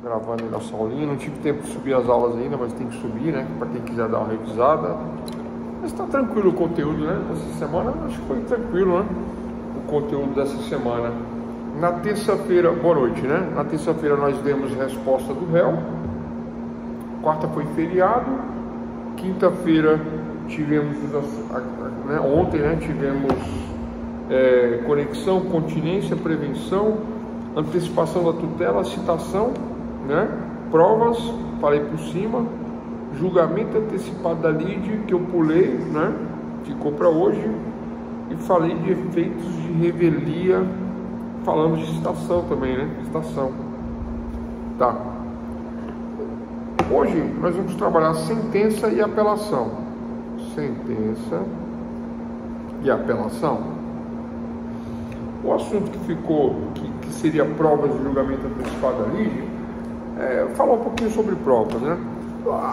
gravando aí nossa aulinha. Não tive tempo de subir as aulas ainda, mas tem que subir, né? Para quem quiser dar uma revisada. Mas tá tranquilo o conteúdo, né? Essa semana acho que foi tranquilo, né? O conteúdo dessa semana. Na terça-feira, boa noite, né? Na terça-feira nós demos resposta do réu. Quarta foi feriado. Quinta-feira tivemos, né? Ontem, né? Tivemos conexão, continência, prevenção, antecipação da tutela, citação, né? Provas, falei por cima, julgamento antecipado da lide, que eu pulei, né? Ficou para hoje, e falei de efeitos de revelia, falamos de citação também, né? Citação. Tá. Hoje nós vamos trabalhar sentença e apelação. Sentença e apelação. O assunto que ficou, que seria provas de julgamento antecipado da lide, falar um pouquinho sobre provas, né?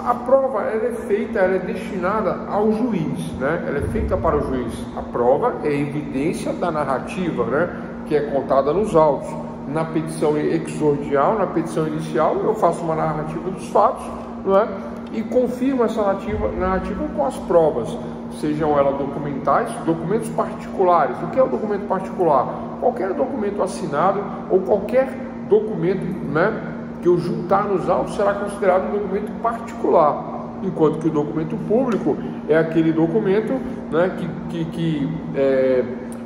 A prova, ela é feita, ela é destinada ao juiz, né? Ela é feita para o juiz. A prova é evidência da narrativa, né? Que é contada nos autos. Na petição exordial, na petição inicial, eu faço uma narrativa dos fatos, não é? E confirmo essa narrativa com as provas, sejam elas documentais, documentos particulares. O que é o documento particular? Qualquer documento assinado ou qualquer documento, né, que eu juntar nos autos será considerado um documento particular, enquanto que o documento público é aquele documento, né,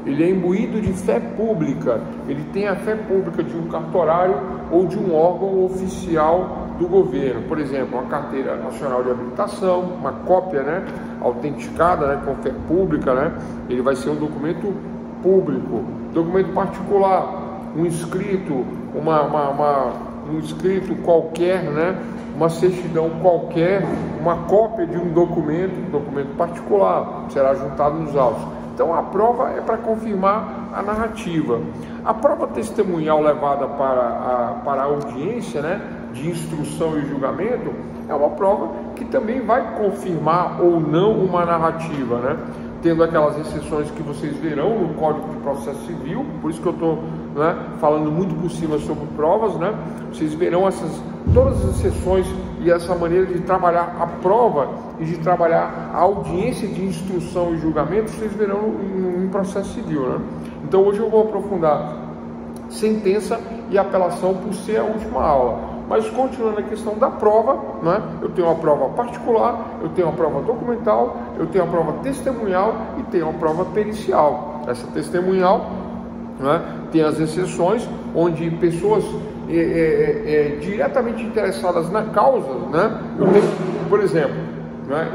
ele é imbuído de fé pública, ele tem a fé pública de um cartorário ou de um órgão oficial do governo. Por exemplo, uma carteira nacional de habilitação, uma cópia, né, autenticada, né, com fé pública, né, ele vai ser um documento público. Documento particular, um escrito, um escrito qualquer, né, uma certidão qualquer, uma cópia de um documento particular, será juntado nos autos. Então a prova é para confirmar a narrativa. A prova testemunhal levada para a audiência, né, de instrução e julgamento, é uma prova que também vai confirmar ou não uma narrativa, né? Tendo aquelas exceções que vocês verão no Código de Processo Civil, por isso que eu estou, né, falando muito por cima sobre provas, né? Vocês verão todas as exceções e essa maneira de trabalhar a prova e de trabalhar a audiência de instrução e julgamento, vocês verão em processo civil, né? Então hoje eu vou aprofundar sentença e apelação por ser a última aula. Mas continuando a questão da prova, né? Eu tenho uma prova particular, eu tenho uma prova documental, eu tenho uma prova testemunhal e tenho uma prova pericial. Essa testemunhal, né, tem as exceções onde pessoas diretamente interessadas na causa, né? Eu tenho, por exemplo, né,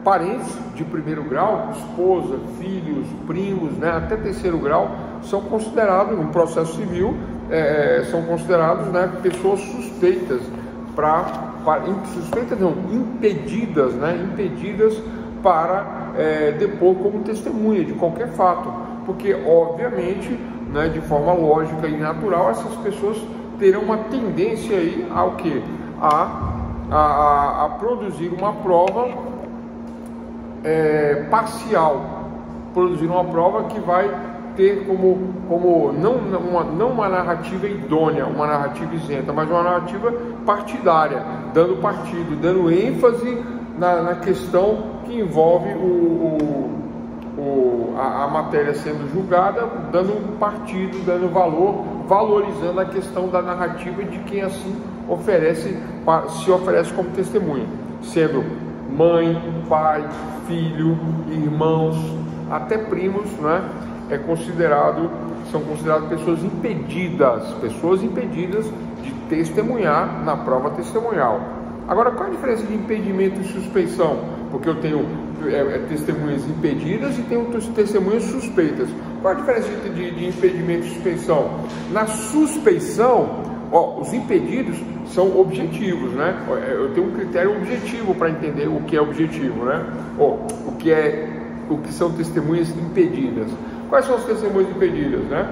parentes de primeiro grau, esposa, filhos, primos, né, até terceiro grau, são considerados, no processo civil, são considerados, né, pessoas suspeitas, suspeitas não, impedidas, né, impedidas para depor como testemunha de qualquer fato, porque obviamente, né, de forma lógica e natural, essas pessoas terão uma tendência aí ao que? A produzir uma prova parcial, produzir uma prova que vai ter como não uma narrativa idônea, uma narrativa isenta, mas uma narrativa partidária, dando partido, dando ênfase na questão que envolve a matéria sendo julgada, dando partido, dando valor, valorizando a questão da narrativa de quem assim se oferece como testemunha, sendo mãe, pai, filho, irmãos, até primos, né? São consideradas pessoas impedidas de testemunhar na prova testemunhal. Agora, qual a diferença de impedimento e suspeição? Porque eu tenho testemunhas impedidas e tenho testemunhas suspeitas. Qual a diferença de impedimento e suspeição? Na suspeição, os impedidos são objetivos, né? Eu tenho um critério objetivo para entender o que é objetivo, né? O que são testemunhas impedidas. Quais são as testemunhas impedidas, né?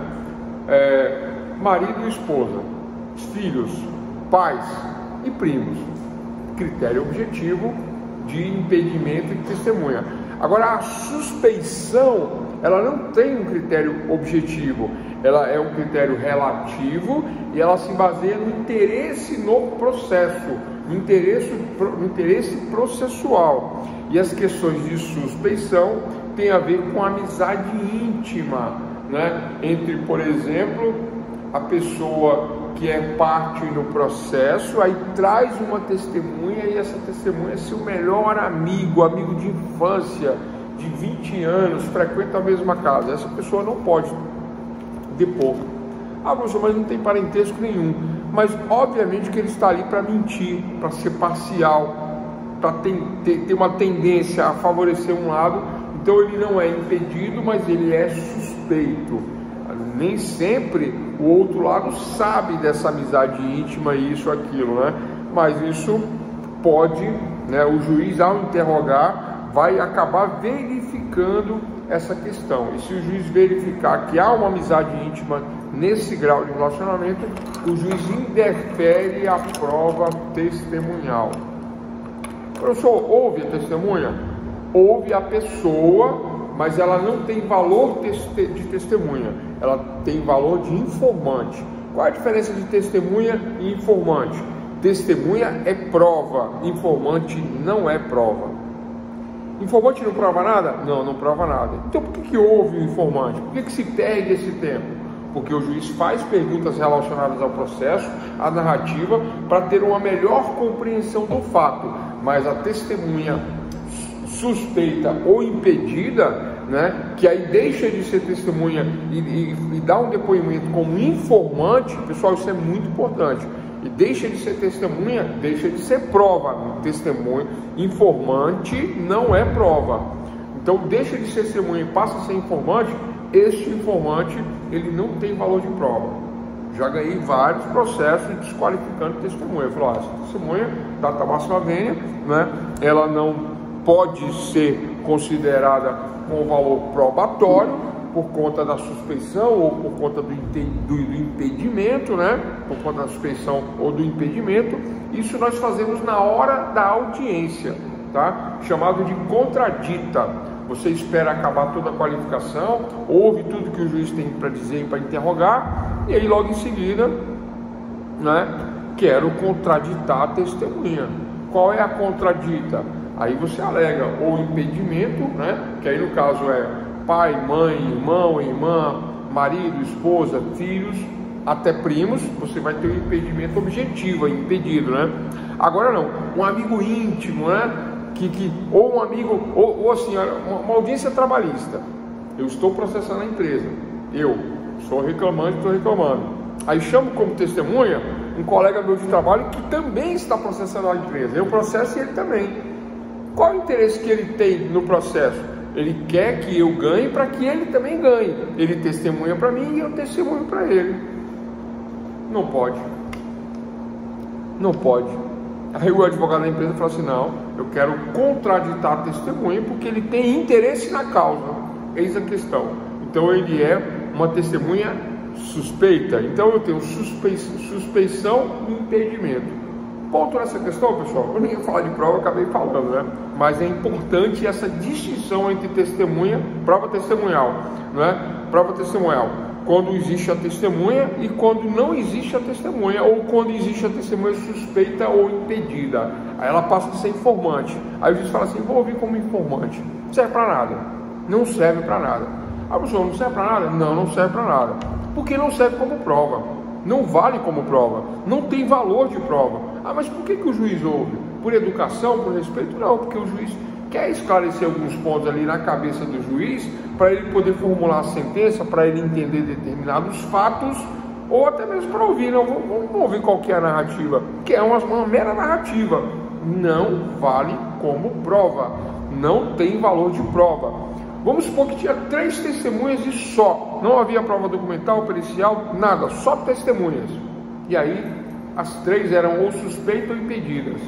Marido e esposa, filhos, pais e primos. Critério objetivo de impedimento e testemunha. Agora, a suspeição, ela não tem um critério objetivo. ela é um critério relativo e ela se baseia no interesse no processo, no interesse processual. E as questões de suspeição têm a ver com a amizade íntima, né? Entre, por exemplo, a pessoa que é parte no processo, aí traz uma testemunha e essa testemunha é seu melhor amigo, amigo de infância, de 20 anos, frequenta a mesma casa. Essa pessoa não pode depor. Ah, professor, mas não tem parentesco nenhum. Mas obviamente que ele está ali para mentir, para ser parcial, para ter uma tendência a favorecer um lado. Então ele não é impedido, mas ele é suspeito. Nem sempre o outro lado sabe dessa amizade íntima, isso, aquilo, né? Mas isso pode, né? O juiz, ao interrogar, vai acabar verificando essa questão. E se o juiz verificar que há uma amizade íntima nesse grau de relacionamento, o juiz interfere a prova testemunhal. Professor, houve a testemunha? Houve a pessoa, mas ela não tem valor de testemunha, ela tem valor de informante. Qual é a diferença de testemunha e informante? Testemunha é prova, informante não é prova. Informante não prova nada? Não, não prova nada. Então por que houve o informante? Por que se perde esse tempo? Porque o juiz faz perguntas relacionadas ao processo, à narrativa, para ter uma melhor compreensão do fato. Mas a testemunha suspeita ou impedida, né, que aí deixa de ser testemunha e dá um depoimento como informante, pessoal, isso é muito importante. E deixa de ser testemunha, deixa de ser prova. Testemunha, informante não é prova. Então deixa de ser testemunha e passa a ser informante. Este informante, ele não tem valor de prova. Já ganhei vários processos desqualificando testemunha. Eu falo, essa testemunha, data máxima vênia, né, ela não pode ser considerada com valor probatório por conta da suspeição ou por conta do impedimento, né? Por conta da suspeição ou do impedimento. Isso nós fazemos na hora da audiência, tá? Chamado de contradita. Você espera acabar toda a qualificação, ouve tudo que o juiz tem para dizer e para interrogar, e aí logo em seguida, né, quero contraditar a testemunha. Qual é a contradita? Aí você alega ou impedimento, né, que aí no caso é pai, mãe, irmão, irmã, marido, esposa, filhos, até primos. Você vai ter um impedimento objetivo, impedido, né? Agora não, um amigo íntimo, né? Ou um amigo, ou assim, uma audiência trabalhista. Eu estou processando a empresa, eu sou reclamante, estou reclamando. Aí chamo como testemunha um colega meu de trabalho que também está processando a empresa. Eu processo e ele também. Qual o interesse que ele tem no processo? Ele quer que eu ganhe para que ele também ganhe. Ele testemunha para mim e eu testemunho para ele. Não pode. Não pode. Aí o advogado da empresa fala assim, não, eu quero contraditar a testemunha porque ele tem interesse na causa. Eis a questão. Então ele é uma testemunha suspeita. Então eu tenho suspeição e impedimento. Ponto nessa questão, pessoal. Eu nem ia falar de prova, eu acabei falando, né? Mas é importante essa distinção entre testemunha, prova testemunhal, não é? Prova testemunhal, quando existe a testemunha e quando não existe a testemunha, ou quando existe a testemunha suspeita ou impedida. Aí ela passa a ser informante. Aí o juiz fala assim, vou ouvir como informante. Não serve para nada. Não serve para nada. Ah, professor, não serve para nada? Não, não serve para nada. Porque não serve como prova. Não vale como prova. Não tem valor de prova. Ah, mas por que o juiz ouve? Por educação, por respeito? Não, porque o juiz quer esclarecer alguns pontos ali na cabeça do juiz, para ele poder formular a sentença, para ele entender determinados fatos, ou até mesmo para ouvir. Não, vamos ouvir qual que é a narrativa, que é uma mera narrativa. Não vale como prova. Não tem valor de prova. Vamos supor que tinha 3 testemunhas e só. Não havia prova documental, pericial, nada, só testemunhas. E aí, as 3 eram ou suspeitas ou impedidas.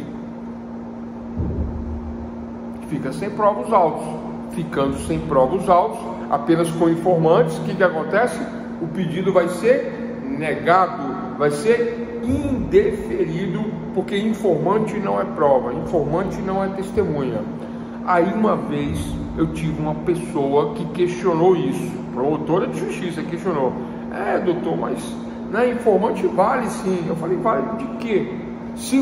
Fica sem prova os autos. Ficando sem prova os autos, apenas com informantes, o que acontece? O pedido vai ser negado, vai ser indeferido, porque informante não é prova, informante não é testemunha. Aí uma vez eu tive uma pessoa que questionou isso, promotora de justiça questionou. Doutor, mas né, informante vale sim. Eu falei, vale de quê? Se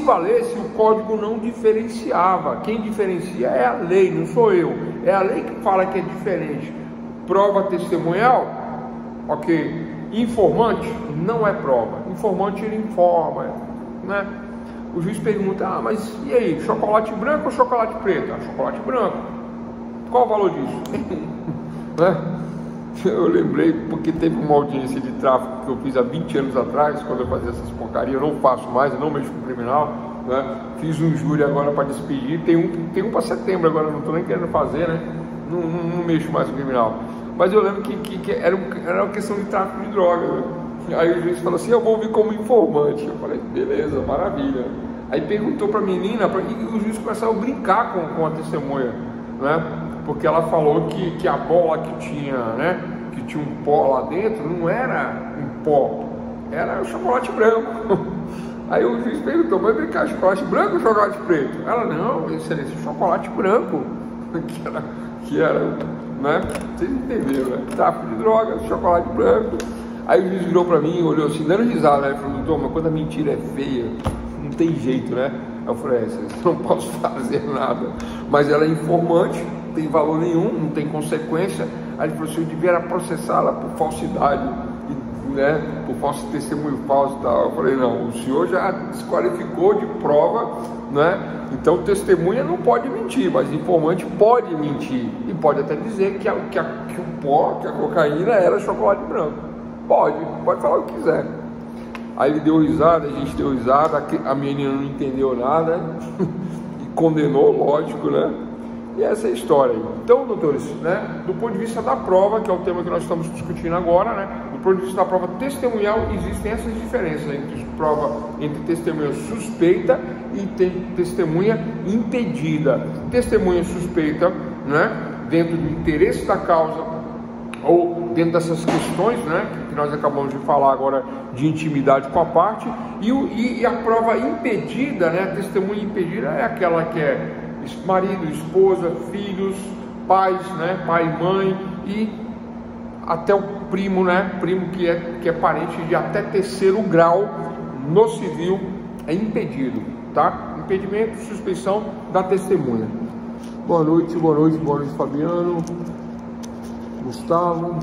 valesse, o código não diferenciava. Quem diferencia é a lei, não sou eu. É a lei que fala que é diferente. Prova testemunhal, ok. Informante não é prova. Informante ele informa, né? O juiz pergunta, mas e aí, chocolate branco ou chocolate preto? Chocolate branco. Qual o valor disso? Né? Eu lembrei porque teve uma audiência de tráfico que eu fiz há 20 anos atrás, quando eu fazia essas porcarias. Eu não faço mais, eu não mexo com criminal, né? Fiz um júri agora para despedir, tem um para setembro agora, não estou nem querendo fazer, né? Não mexo mais com criminal. Mas eu lembro que era uma questão de tráfico de droga, né? Aí o juiz falou assim, eu vou vir como informante. Eu falei, beleza, maravilha. Aí perguntou para a menina, e o juiz começou a brincar com a testemunha, né? Porque ela falou que a bola que tinha, né, que tinha um pó lá dentro, não era um pó, era o chocolate branco. Aí o juiz perguntou, vai brincar chocolate branco ou chocolate preto? Ela, não, excelência, chocolate branco, que era, né, vocês entenderam, né, tráfico de drogas, chocolate branco. Aí o juiz virou para mim, olhou assim, dando risada, né, falou, doutor, mas quando a mentira é feia, não tem jeito, né? Eu falei, não posso fazer nada, mas ela é informante, não tem valor nenhum, não tem consequência. Aí ele falou assim, eu devia processá-la por falsidade, né, por falso testemunho falso e tal. Eu falei, não, o senhor já desqualificou de prova, né? Então testemunha não pode mentir, mas informante pode mentir, e pode até dizer que o pó, que a cocaína era chocolate branco. Pode falar o que quiser. Aí ele deu risada, a gente deu risada, a menina não entendeu nada e condenou, lógico, né? E essa é a história aí. Então, doutores, né, do ponto de vista da prova, que é o tema que nós estamos discutindo agora, né, do ponto de vista da prova testemunhal, existem essas diferenças entre testemunha suspeita e testemunha impedida. Testemunha suspeita, né, dentro do interesse da causa, ou dentro dessas questões, né, que nós acabamos de falar agora, de intimidade com a parte, e a prova impedida, né, a testemunha impedida é aquela que é marido, esposa, filhos, pais, né, pai e mãe, e até o primo, né, primo que é parente de até terceiro grau no civil, é impedido, tá? Impedimento, suspeição da testemunha. Boa noite, Fabiano, Gustavo.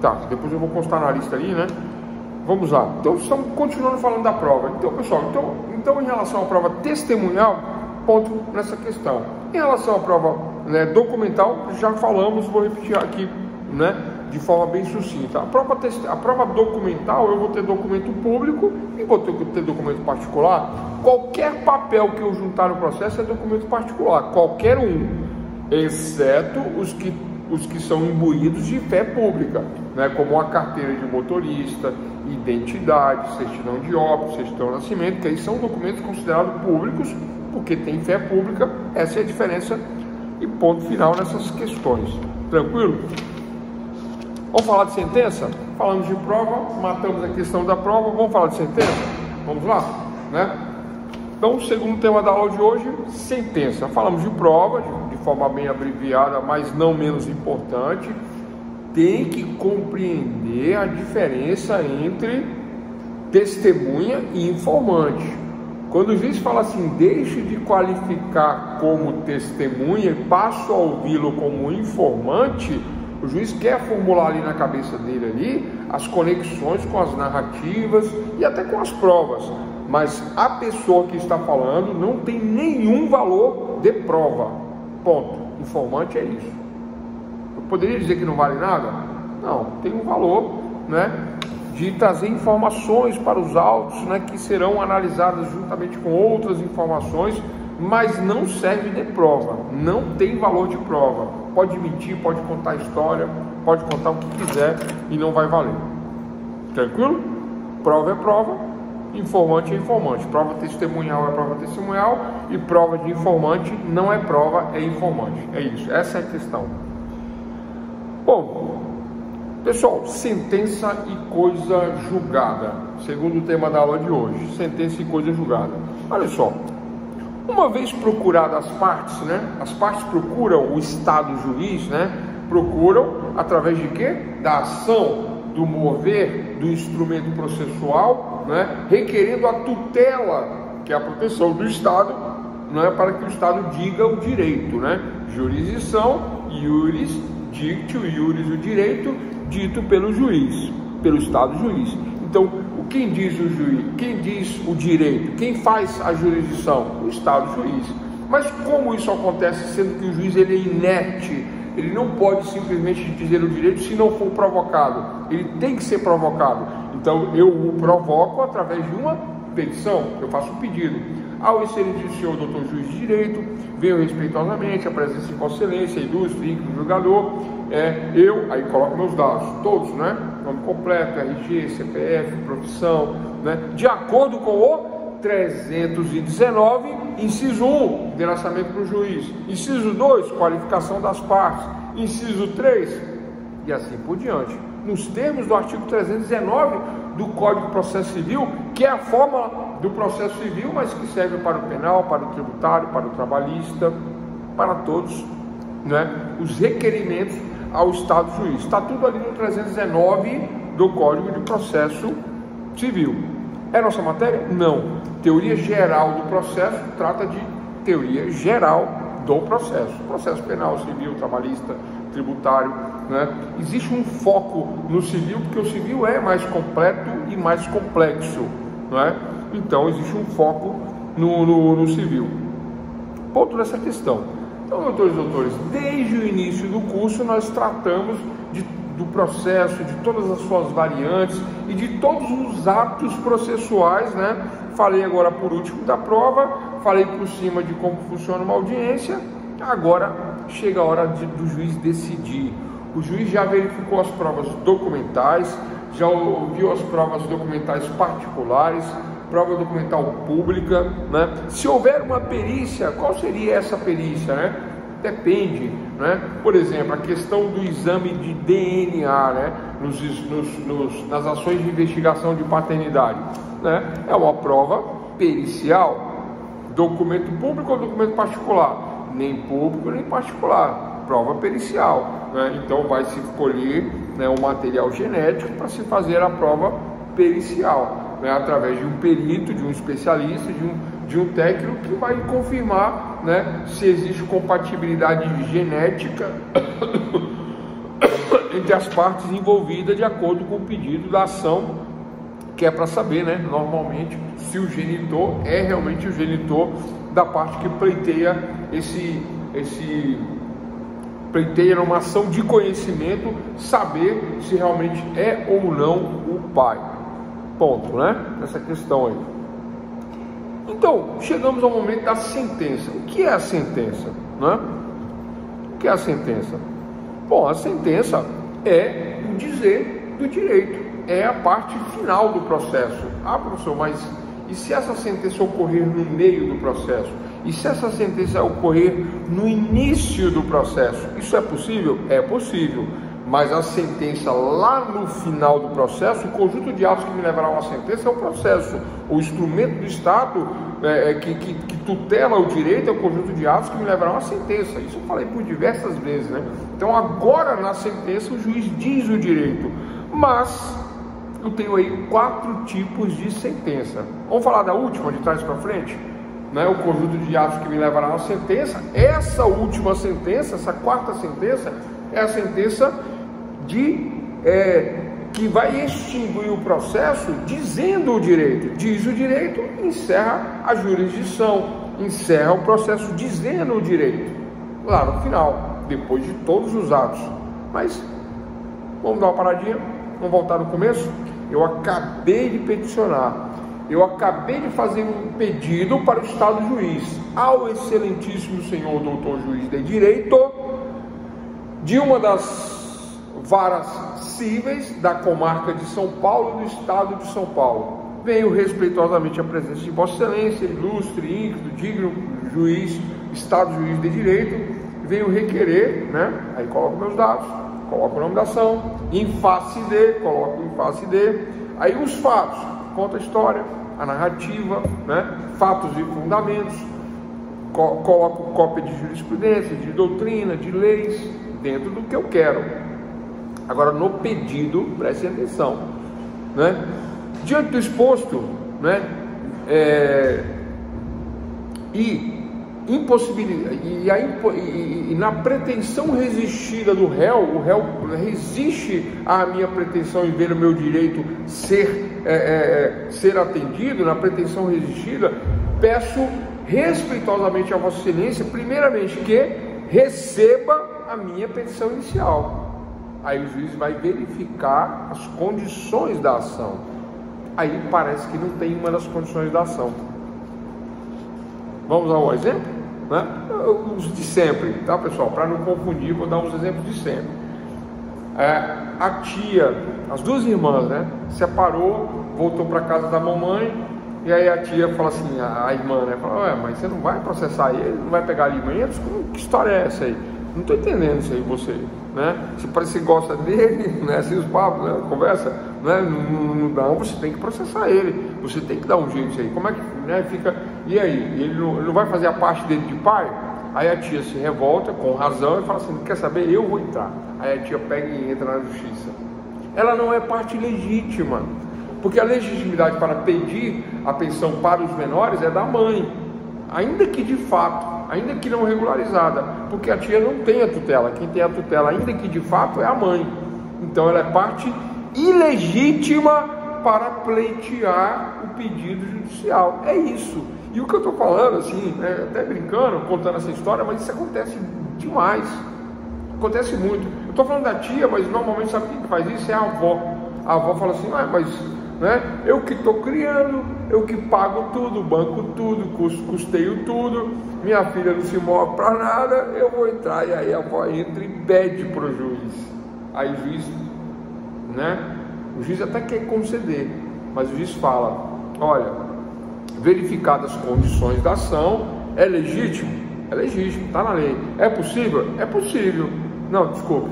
Tá, depois eu vou constar na lista ali, né? Vamos lá. Então estamos continuando falando da prova. Então, pessoal, então em relação à prova testemunhal, ponto nessa questão. Em relação à prova, né, documental, já falamos, vou repetir aqui, né, de forma bem sucinta. A prova documental, eu vou ter documento público e vou ter documento particular. Qualquer papel que eu juntar no processo é documento particular, qualquer um, exceto os que são imbuídos de fé pública, né, como a carteira de motorista, identidade, certidão de óbito, certidão de nascimento, que aí são documentos considerados públicos, porque tem fé pública. Essa é a diferença e ponto final nessas questões. Tranquilo? Vamos falar de sentença? Falamos de prova, matamos a questão da prova, vamos falar de sentença? Vamos lá, né? Então, o segundo tema da aula de hoje, sentença. Falamos de prova, de forma bem abreviada, mas não menos importante. Tem que compreender a diferença entre testemunha e informante. Quando o juiz fala assim, deixe de qualificar como testemunha e passo a ouvi-lo como informante, o juiz quer formular ali na cabeça dele ali as conexões com as narrativas e até com as provas. Mas a pessoa que está falando não tem nenhum valor de prova. Ponto. Informante é isso. Eu poderia dizer que não vale nada? Não, tem um valor, né, de trazer informações para os autos, né, que serão analisadas juntamente com outras informações, mas não serve de prova, não tem valor de prova. Pode mentir, pode contar história, pode contar o que quiser e não vai valer. Tranquilo? Prova é prova, informante é informante. Prova testemunhal é prova testemunhal e prova de informante não é prova, é informante. É isso, essa é a questão. Bom, pessoal, sentença e coisa julgada. Segundo o tema da aula de hoje, sentença e coisa julgada. Olha só, uma vez procuradas as partes, né? As partes procuram o Estado juiz, né? Procuram através de quê? Da ação do mover do instrumento processual, né, requerendo a tutela, que é a proteção do Estado, né, para que o Estado diga o direito, né? Jurisdição, iuris dictio, iuris o direito, dito pelo juiz, pelo Estado juiz. Então, quem diz o juiz? Quem diz o direito? Quem faz a jurisdição? O Estado juiz. Mas como isso acontece, sendo que o juiz ele é inerte? Ele não pode simplesmente dizer o direito se não for provocado. Ele tem que ser provocado. Então eu o provoco através de uma petição. Eu faço um pedido. Ao excelente senhor doutor juiz de direito, venho respeitosamente a presença de Vossa Excelência, ilustre, íntimo julgador. Aí coloco meus dados, todos, né? Nome completo, RG, CPF, profissão, né? De acordo com o 319, inciso 1, endereçamento para o juiz, inciso 2, qualificação das partes, inciso 3, e assim por diante, nos termos do artigo 319 do Código de Processo Civil, que é a forma do processo civil, mas que serve para o penal, para o tributário, para o trabalhista, para todos, né, os requerimentos ao Estado juiz. Está tudo ali no 319 do Código de Processo Civil. É nossa matéria? Não. Teoria geral do processo trata de teoria geral do processo. Processo penal, civil, trabalhista, tributário, né? Existe um foco no civil, porque o civil é mais completo e mais complexo, né? Então existe um foco no civil. Ponto dessa questão. Então, doutores e doutores, desde o início do curso nós tratamos do processo, de todas as suas variantes e de todos os atos processuais, né? Falei agora por último da prova, falei por cima de como funciona uma audiência. Agora chega a hora do juiz decidir. O juiz já verificou as provas documentais, já ouviu as provas documentais particulares, prova documental pública, né? Se houver uma perícia, qual seria essa perícia, né? Depende, né? Por exemplo, a questão do exame de DNA, né? Nas ações de investigação de paternidade, né? É uma prova pericial. Documento público ou documento particular? Nem público nem particular, prova pericial, né? Então vai se escolher, né, um material genético para se fazer a prova pericial, né? Através de um perito, de um especialista, de um técnico que vai confirmar, né, se existe compatibilidade genética entre as partes envolvidas de acordo com o pedido da ação, que é para saber, né, normalmente, se o genitor é realmente o genitor da parte que pleiteia pleiteia numa ação de conhecimento, saber se realmente é ou não o pai. Ponto, né? Nessa questão aí. Então, chegamos ao momento da sentença. O que é a sentença, né? O que é a sentença? Bom, a sentença é o dizer do direito, é a parte final do processo. Ah, professor, mas e se essa sentença ocorrer no meio do processo? E se essa sentença ocorrer no início do processo? Isso é possível? É possível. Mas a sentença lá no final do processo, o conjunto de atos que me levará a uma sentença é o processo. O instrumento do Estado que tutela o direito é o conjunto de atos que me levará a uma sentença. Isso eu falei por diversas vezes, né? Então agora na sentença o juiz diz o direito. Mas eu tenho aí 4 tipos de sentença. Vamos falar da última, de trás para frente? Né? O conjunto de atos que me levará a uma sentença. Essa última sentença, essa 4ª sentença, é a sentença que vai extinguir o processo dizendo o direito. Diz o direito, encerra a jurisdição, encerra o processo dizendo o direito. Lá no final, depois de todos os atos. Mas, vamos dar uma paradinha, vamos voltar no começo? Eu acabei de peticionar, eu acabei de fazer um pedido para o Estado juiz, ao excelentíssimo senhor doutor juiz de direito, de uma das varas cíveis da comarca de São Paulo, do estado de São Paulo. Venho respeitosamente à presença de Vossa Excelência, ilustre, íntegro, digno juiz, Estado juiz de direito, venho requerer, né? Aí coloco meus dados, coloco o nome da ação, em face de, coloco em face de, aí os fatos, conta a história, a narrativa, né? Fatos e fundamentos, coloco cópia de jurisprudência, de doutrina, de leis, dentro do que eu quero. Agora, no pedido, prestem atenção, né? Diante do exposto, né? E na pretensão resistida do réu, o réu resiste à minha pretensão em ver o meu direito ser atendido. Na pretensão resistida, peço respeitosamente a Vossa Excelência, primeiramente, que receba a minha petição inicial. Aí o juiz vai verificar as condições da ação. Aí parece que não tem uma das condições da ação. Vamos ao exemplo, né? Os de sempre, tá, pessoal? Para não confundir, vou dar uns exemplos de sempre. A tia, as duas irmãs, né? Separou, voltou para casa da mamãe, e aí a tia fala assim, a irmã, né? Fala, mas você não vai processar ele, não vai pegar alimentos? Que história é essa aí? Não estou entendendo isso aí, você, né? Se parece que gosta dele, né? Assim os papos, né? Conversa, né? Não, você tem que processar ele, você tem que dar um jeito aí. Como é que, né? Fica, e aí? Ele não vai fazer a parte dele de pai? Aí a tia se revolta, com razão, e fala assim, quer saber? Eu vou entrar. Aí a tia pega e entra na justiça. Ela não é parte legítima, porque a legitimidade para pedir a pensão para os menores é da mãe, ainda que de fato, ainda que não regularizada, porque a tia não tem a tutela. Quem tem a tutela, ainda que de fato, é a mãe. Então ela é parte ilegítima para pleitear o pedido judicial. É isso. E o que eu estou falando, assim, né, até brincando, contando essa história, mas isso acontece demais. Acontece muito. Eu estou falando da tia, mas normalmente sabe quem faz isso? É a avó. A avó fala assim, mas né, eu que estou criando, eu que pago tudo, banco tudo, custeio tudo, minha filha não se move para nada, eu vou entrar. E aí a avó entra e pede para o juiz. Aí o juiz, né, o juiz até quer conceder, mas o juiz fala, olha, verificadas as condições da ação, é legítimo? É legítimo, está na lei. É possível? É possível. Não, desculpe.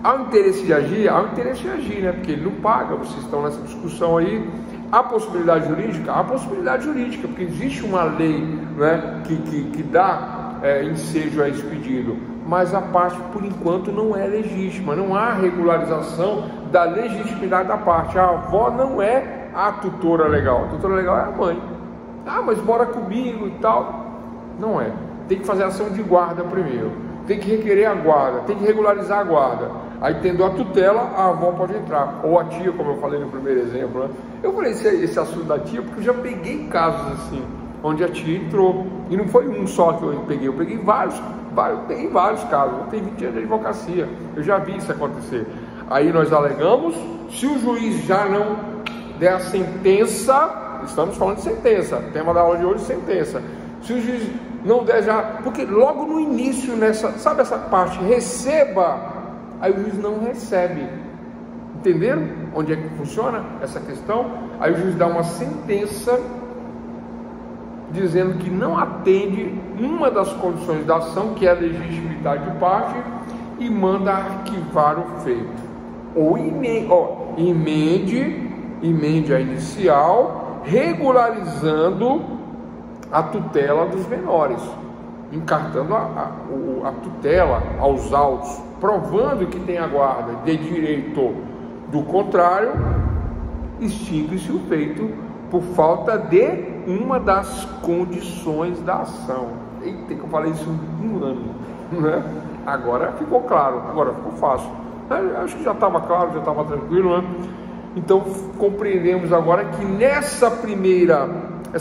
Há um interesse de agir? Há um interesse de agir, né? Porque ele não paga, vocês estão nessa discussão aí. Há possibilidade jurídica? Há possibilidade jurídica, porque existe uma lei, né, que dá ensejo a esse pedido. Mas a parte, por enquanto, não é legítima. Não há regularização da legitimidade da parte. A avó não é a tutora legal. A tutora legal é a mãe. Mas mora comigo e tal. Não é. Tem que fazer ação de guarda primeiro. Tem que requerer a guarda. Tem que regularizar a guarda. Aí, tendo a tutela, a avó pode entrar. Ou a tia, como eu falei no primeiro exemplo, né? Eu falei esse assunto da tia porque eu já peguei casos assim, onde a tia entrou. E não foi um só que eu peguei vários casos. Eu tenho 20 anos de advocacia. Eu já vi isso acontecer. Aí nós alegamos, se o juiz já não der a sentença, estamos falando de sentença, tema da aula de hoje, sentença. Se o juiz não der já, porque logo no início, sabe essa parte, receba, aí o juiz não recebe. Entenderam onde é que funciona essa questão? Aí o juiz dá uma sentença dizendo que não atende uma das condições da ação, que é a legitimidade de parte, e manda arquivar o feito. Ou emende a inicial, regularizando a tutela dos menores, encartando a tutela aos autos, provando que tem a guarda de direito. Do contrário, extingue-se o feito por falta de uma das condições da ação. Eita, que eu falei isso um ano, né? Agora ficou claro, agora ficou fácil. Acho que já estava claro, já estava tranquilo, né? Então compreendemos agora que essa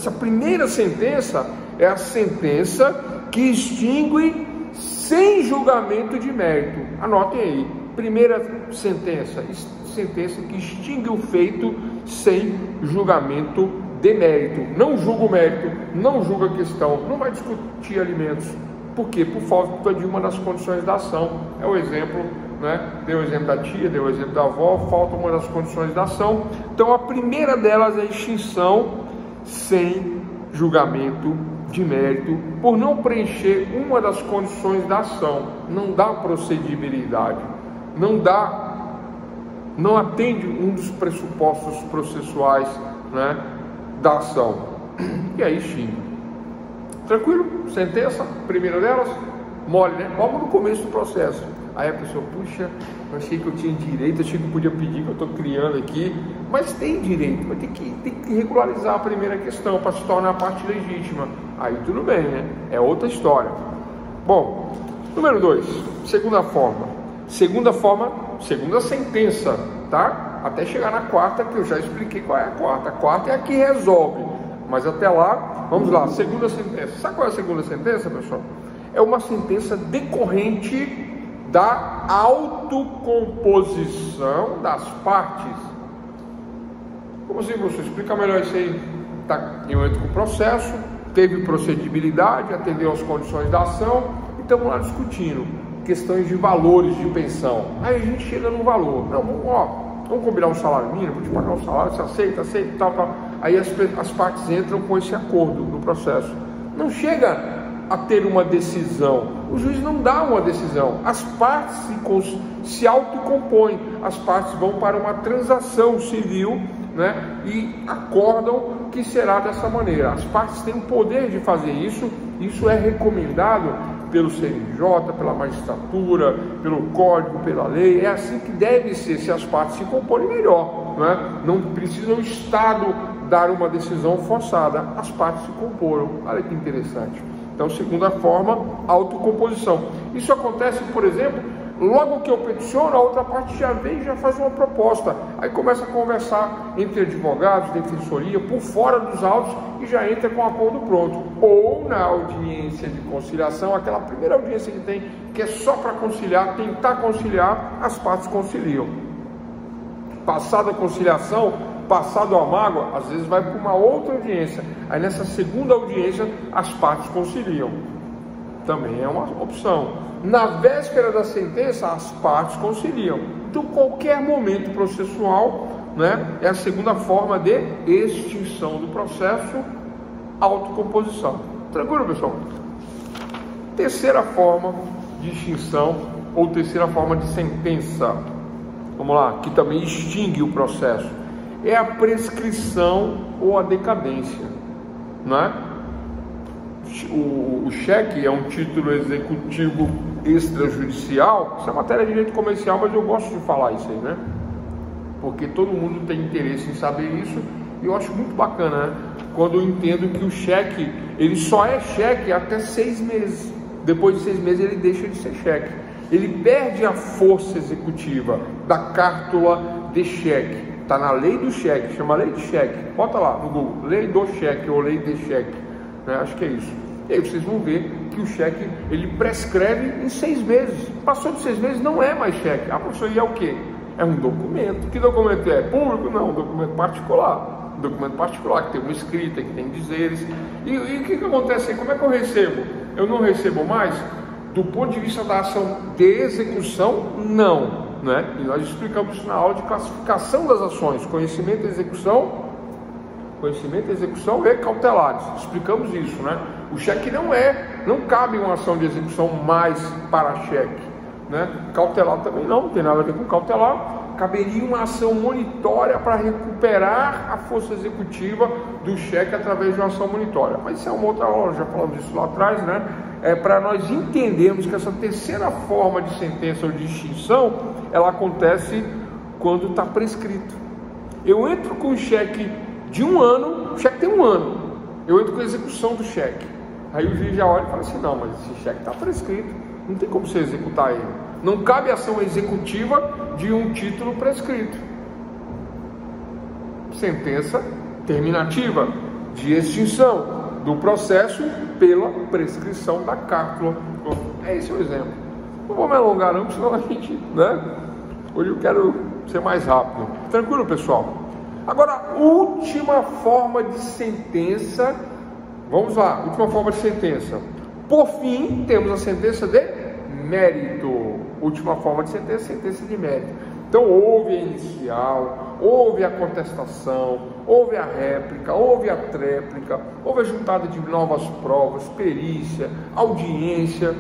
primeira sentença é a sentença que extingue sem julgamento de mérito. Anotem aí, primeira sentença que extingue o feito sem julgamento de mérito. Não julga o mérito, não julga a questão, não vai discutir alimentos. Por quê? Por falta de uma das condições da ação. É o exemplo, né? Deu o exemplo da tia, deu o exemplo da avó, falta uma das condições da ação. Então a primeira delas é a extinção sem julgamento de mérito, por não preencher uma das condições da ação. Não dá procedibilidade, não atende um dos pressupostos processuais, né, da ação. E aí extingue. Tranquilo? Sentença, primeira delas, mole, né? Logo no começo do processo. Aí a pessoa, puxa, eu achei que eu tinha direito, achei que eu podia pedir, que eu estou criando aqui, mas tem direito, mas tem que regularizar a primeira questão para se tornar parte legítima. Aí tudo bem, né? É outra história. Bom, número 2, segunda sentença, tá? Até chegar na quarta, que eu já expliquei qual é a quarta. A quarta é a que resolve, mas até lá, vamos lá, segunda sentença. Sabe qual é a segunda sentença, pessoal? É uma sentença decorrente da autocomposição das partes. Como assim, professor? Explica melhor isso aí. Tá, eu entro com o processo, teve procedibilidade, atendeu às condições da ação, e estamos lá discutindo questões de valores de pensão. Aí a gente chega no valor. Não, vamos combinar um salário mínimo, vou te pagar um salário, você aceita, tal. Aí as partes entram com esse acordo no processo. Não chega a ter uma decisão, o juiz não dá uma decisão, as partes se autocompõem, as partes vão para uma transação civil, né, e acordam que será dessa maneira. As partes têm o poder de fazer isso, isso é recomendado pelo CNJ, pela magistratura, pelo código, pela lei, é assim que deve ser. Se as partes se comporem, melhor, né? Não precisa o Estado dar uma decisão forçada, as partes se comporam. Olha que interessante. Então, segunda forma, autocomposição. Isso acontece, por exemplo, logo que eu peticiono, a outra parte já vem e já faz uma proposta. Aí começa a conversar entre advogados, defensoria, por fora dos autos, e já entra com o acordo pronto. Ou na audiência de conciliação, aquela primeira audiência que tem, que é só para conciliar, tentar conciliar, as partes conciliam. Passada a conciliação, passado a mágoa, às vezes vai para uma outra audiência. Aí nessa segunda audiência, as partes conciliam. Também é uma opção. Na véspera da sentença, as partes conciliam. Então, qualquer momento processual, né, é a segunda forma de extinção do processo, autocomposição. Tranquilo, pessoal? Terceira forma de extinção, ou terceira forma de sentença, vamos lá, que também extingue o processo, é a prescrição ou a decadência, né? O cheque é um título executivo extrajudicial. Isso é matéria de direito comercial, mas eu gosto de falar isso aí, né? Porque todo mundo tem interesse em saber isso, e eu acho muito bacana, né? Quando eu entendo que o cheque, ele só é cheque até 6 meses. Depois de 6 meses ele deixa de ser cheque. Ele perde a força executiva da cártula de cheque. Está na lei do cheque, chama lei de cheque. Bota lá no Google, lei do cheque ou lei de cheque, né? Acho que é isso. E aí vocês vão ver que o cheque, ele prescreve em 6 meses. Passou de 6 meses, não é mais cheque. Ah, professor, e é o quê? É um documento. Que documento é? Público? Não, um documento particular. Um documento particular, que tem uma escrita, que tem dizeres. E o que acontece aí? Como é que eu recebo? Eu não recebo mais? Do ponto de vista da ação de execução, não, né? E nós explicamos isso na aula de classificação das ações, conhecimento e execução e cautelares. Explicamos isso, né? O cheque não cabe uma ação de execução mais para cheque, né? Cautelar também não tem nada a ver com cautelar. Caberia uma ação monitória para recuperar a força executiva do cheque através de uma ação monitória. Mas isso é uma outra aula, já falamos disso lá atrás, né? É para nós entendermos que essa terceira forma de sentença ou de extinção, ela acontece quando está prescrito. Eu entro com um cheque de 1 ano, o cheque tem 1 ano, eu entro com a execução do cheque. Aí o juiz já olha e fala assim, não, mas esse cheque está prescrito, não tem como você executar ele. Não cabe ação executiva de um título prescrito. Sentença terminativa de extinção do processo pela prescrição da cártula. É esse o exemplo. Não vou me alongar não, senão a gente, né? Hoje eu quero ser mais rápido. Tranquilo, pessoal? Agora, última forma de sentença. Vamos lá, última forma de sentença. Por fim, temos a sentença de mérito. Última forma de sentença, sentença de mérito. Então, houve a inicial, houve a contestação, houve a réplica, houve a tréplica, houve a juntada de novas provas, perícia, audiência,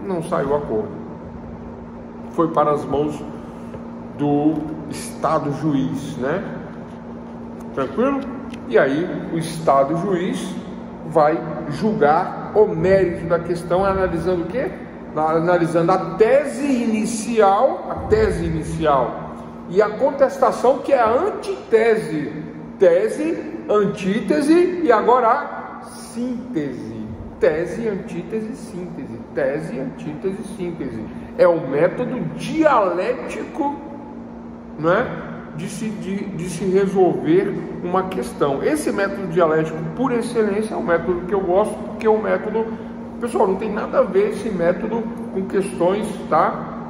não saiu o acordo. Foi para as mãos do Estado juiz, né? Tranquilo? E aí o Estado juiz vai julgar o mérito da questão, analisando o quê? analisando a tese inicial e a contestação, que é a antítese, tese, antítese e agora a síntese. Tese, antítese, síntese. Tese, antítese, síntese. É um método dialético, não é? De se resolver uma questão. Esse método dialético, por excelência, é um método que eu gosto, porque é um método, pessoal, não tem nada a ver esse método com questões, tá?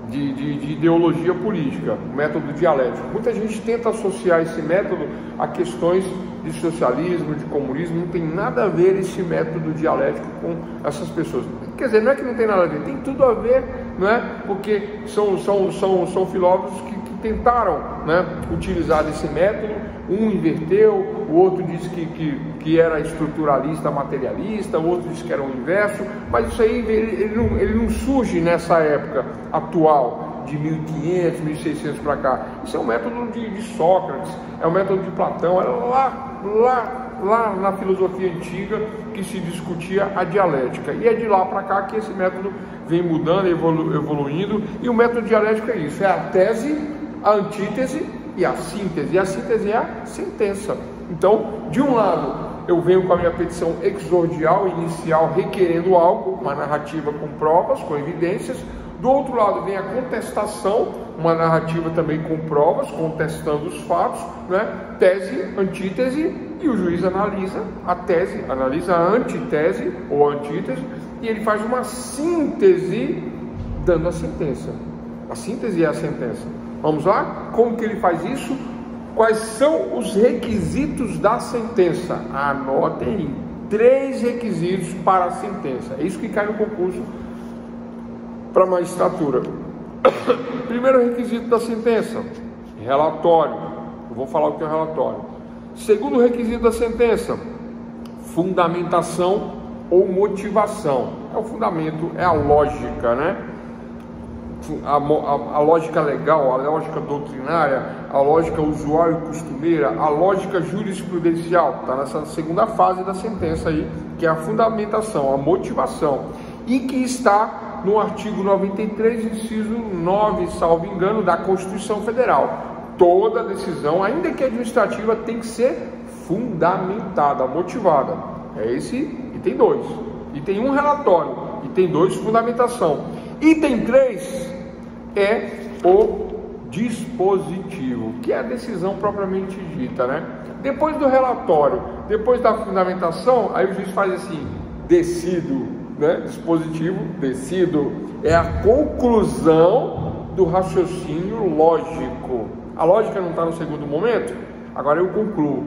De ideologia política, o método dialético. Muita gente tenta associar esse método a questões de socialismo, de comunismo. Não tem nada a ver esse método dialético com essas pessoas. Quer dizer, não é que não tem nada a ver, tem tudo a ver, não é? Porque são filósofos que tentaram, né, utilizar esse método. Um inverteu, o outro disse que era estruturalista, materialista, o outro disse que era o inverso, mas isso aí ele não surge nessa época atual, de 1500, 1600 para cá. Isso é um método de Sócrates, é um método de Platão, é lá na filosofia antiga que se discutia a dialética, e é de lá para cá que esse método vem mudando, evoluindo, e o método dialético é isso, é a tese, a antítese e a síntese. E a síntese é a sentença. Então, de um lado, eu venho com a minha petição exordial, inicial, requerendo algo, uma narrativa com provas, com evidências. Do outro lado, vem a contestação, uma narrativa também com provas, contestando os fatos, né? Tese, antítese, e o juiz analisa a tese, analisa a antitese ou antítese, e ele faz uma síntese, dando a sentença. A síntese é a sentença. Vamos lá? Como que ele faz isso? Quais são os requisitos da sentença? Anotem aí. 3 requisitos para a sentença. É isso que cai no concurso para magistratura. Primeiro requisito da sentença: relatório. Eu vou falar o que é o relatório. Segundo requisito da sentença: fundamentação ou motivação. É o fundamento, é a lógica, né? A lógica legal, a lógica doutrinária, a lógica usual e costumeira, a lógica jurisprudencial, está nessa segunda fase da sentença aí, que é a fundamentação, a motivação, e que está no artigo 93, inciso 9, salvo engano, da Constituição Federal. Toda decisão, ainda que administrativa, tem que ser fundamentada, motivada. É esse item 2. Item 1, relatório. Item 2, fundamentação. Item 3 é o dispositivo, que é a decisão propriamente dita, né? Depois do relatório, depois da fundamentação, aí o juiz faz assim: decido, né? Dispositivo, decido, é a conclusão do raciocínio lógico. A lógica não está no segundo momento? Agora eu concluo.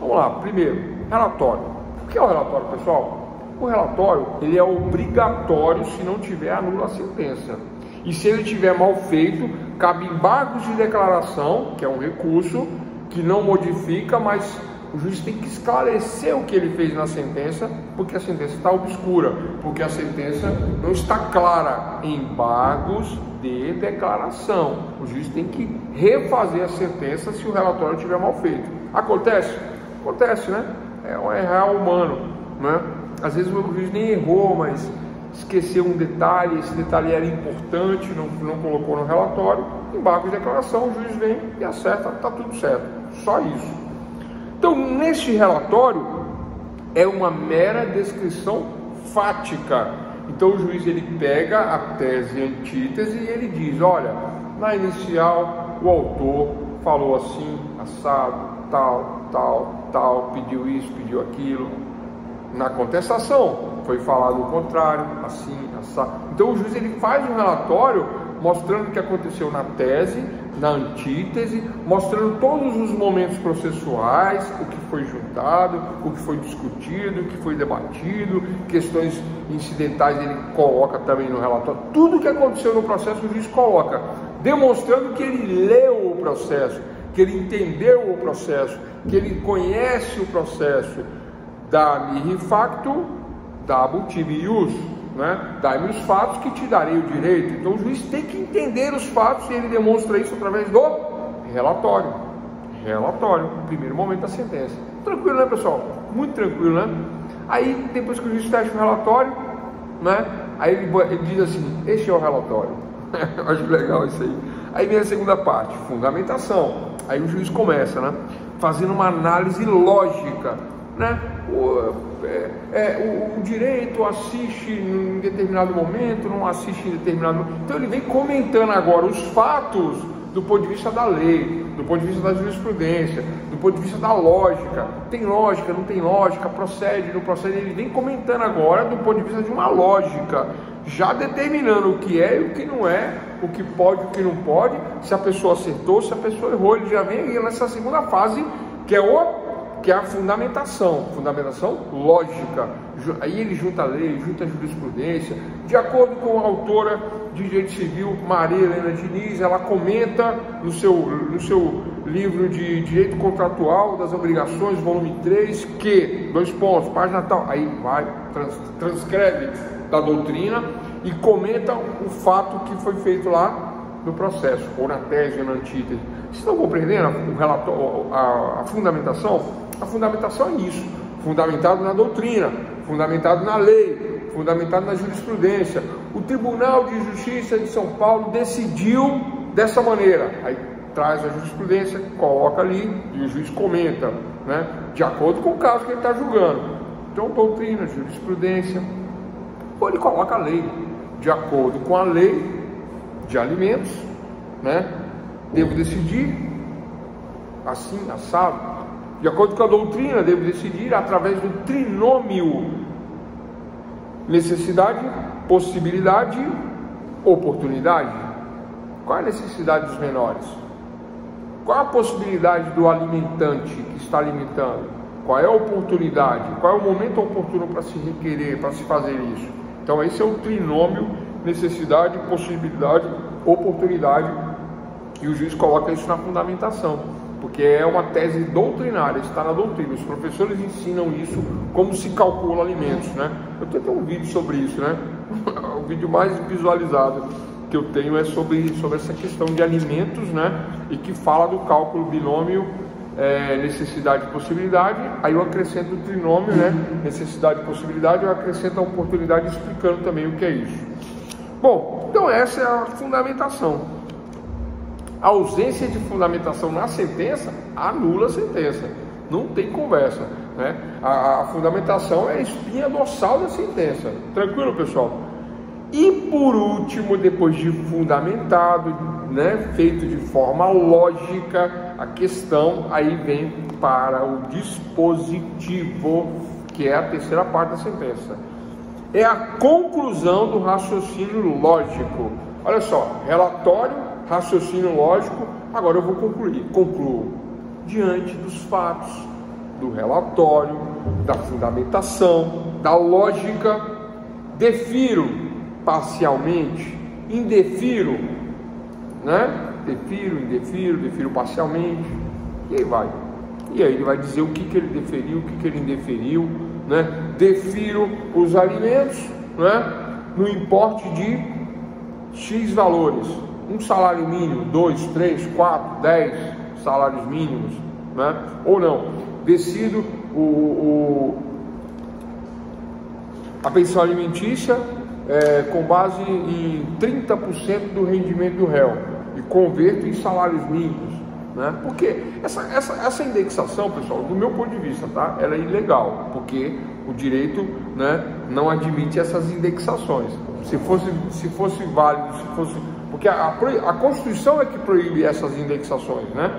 Vamos lá, primeiro, relatório. O que é o relatório, pessoal? O relatório, ele é obrigatório se não tiver, anula a sentença. E se ele tiver mal feito, cabe embargos de declaração, que é um recurso que não modifica, mas o juiz tem que esclarecer o que ele fez na sentença, porque a sentença está obscura, porque a sentença não está clara. Embargos de declaração. O juiz tem que refazer a sentença se o relatório estiver mal feito. Acontece? Acontece, né? É um errar humano, né? Às vezes o juiz nem errou, mas esqueceu um detalhe, esse detalhe era importante, não colocou no relatório, embargo de declaração, o juiz vem e acerta, está tudo certo, só isso. Então, neste relatório, é uma mera descrição fática. Então, o juiz ele pega a tese e a antítese e ele diz: olha, na inicial, o autor falou assim, assado, tal, pediu isso, pediu aquilo. Na contestação, foi falado o contrário, assim, assado. Então, o juiz ele faz um relatório mostrando o que aconteceu na tese, na antítese, mostrando todos os momentos processuais, o que foi juntado, o que foi discutido, o que foi debatido, questões incidentais ele coloca também no relatório. Tudo o que aconteceu no processo o juiz coloca, demonstrando que ele leu o processo, que ele entendeu o processo, que ele conhece o processo. Dá-me facto, dabo tibi ius, né? Dá-me os fatos que te darei o direito. Então o juiz tem que entender os fatos e ele demonstra isso através do relatório. Relatório, no primeiro momento da sentença. Tranquilo, né, pessoal? Muito tranquilo, né? Aí, depois que o juiz fecha o relatório, né? Aí ele diz assim, este é o relatório. Eu acho legal isso aí. Aí vem a segunda parte, fundamentação. Aí o juiz começa, né, fazendo uma análise lógica, né? O direito assiste em determinado momento, não assiste em determinado momento. Então ele vem comentando agora os fatos do ponto de vista da lei, do ponto de vista da jurisprudência, do ponto de vista da lógica. Tem lógica, não tem lógica, procede, não procede. Ele vem comentando agora do ponto de vista de uma lógica, já determinando o que é e o que não é, o que pode e o que não pode, se a pessoa acertou, se a pessoa errou. Ele já vem aí nessa segunda fase, que é a fundamentação lógica. Aí ele junta a lei, junta a jurisprudência. De acordo com a autora de Direito Civil, Maria Helena Diniz, ela comenta no seu livro de Direito Contratual das Obrigações, volume 3, que, página tal, aí vai, transcreve da doutrina e comenta o fato que foi feito lá no processo, ou na tese, ou na antítese. Vocês estão compreendendo a fundamentação? A fundamentação é isso, fundamentado na doutrina, fundamentado na lei, fundamentado na jurisprudência. O Tribunal de Justiça de São Paulo decidiu dessa maneira. Aí traz a jurisprudência, coloca ali e o juiz comenta, né, de acordo com o caso que ele está julgando. Então, doutrina, jurisprudência, ou ele coloca a lei, de acordo com a lei de alimentos, né, devo decidir assim, assado. De acordo com a doutrina, devo decidir através do trinômio necessidade, possibilidade, oportunidade. Qual é a necessidade dos menores? Qual é a possibilidade do alimentante que está alimentando? Qual é a oportunidade? Qual é o momento oportuno para se requerer, para se fazer isso? Então esse é o trinômio necessidade, possibilidade, oportunidade, e o juiz coloca isso na fundamentação, porque é uma tese doutrinária, está na doutrina. Os professores ensinam isso, como se calcula alimentos, né? Eu tenho até um vídeo sobre isso, né? O vídeo mais visualizado que eu tenho é sobre essa questão de alimentos, né? E que fala do cálculo binômio necessidade e possibilidade. Aí eu acrescento o trinômio, né? Necessidade e possibilidade, eu acrescento a oportunidade, explicando também o que é isso. Bom, então essa é a fundamentação. A ausência de fundamentação na sentença anula a sentença, não tem conversa, né? A fundamentação é a espinha dorsal da sentença. Tranquilo, pessoal? E por último, depois de fundamentado, né, feito de forma lógica a questão, aí vem para o dispositivo, que é a terceira parte da sentença. É a conclusão do raciocínio lógico. Olha só, relatório, raciocínio lógico. Agora eu vou concluo diante dos fatos, do relatório, da fundamentação, da lógica, defiro parcialmente, indefiro, né? Defiro parcialmente, e aí vai. E aí ele vai dizer o que ele deferiu, o que ele indeferiu, né? Defiro os alimentos, né, no importe de X valores. Um salário mínimo, 2, 3, 4, 10 salários mínimos, né? Ou não, decido a pensão alimentícia com base em 30% do rendimento do réu e converto em salários mínimos, né? Porque essa indexação, pessoal, do meu ponto de vista, tá? Ela é ilegal, porque o direito, né, não admite essas indexações. Se fosse válido, porque a Constituição é que proíbe essas indexações, né?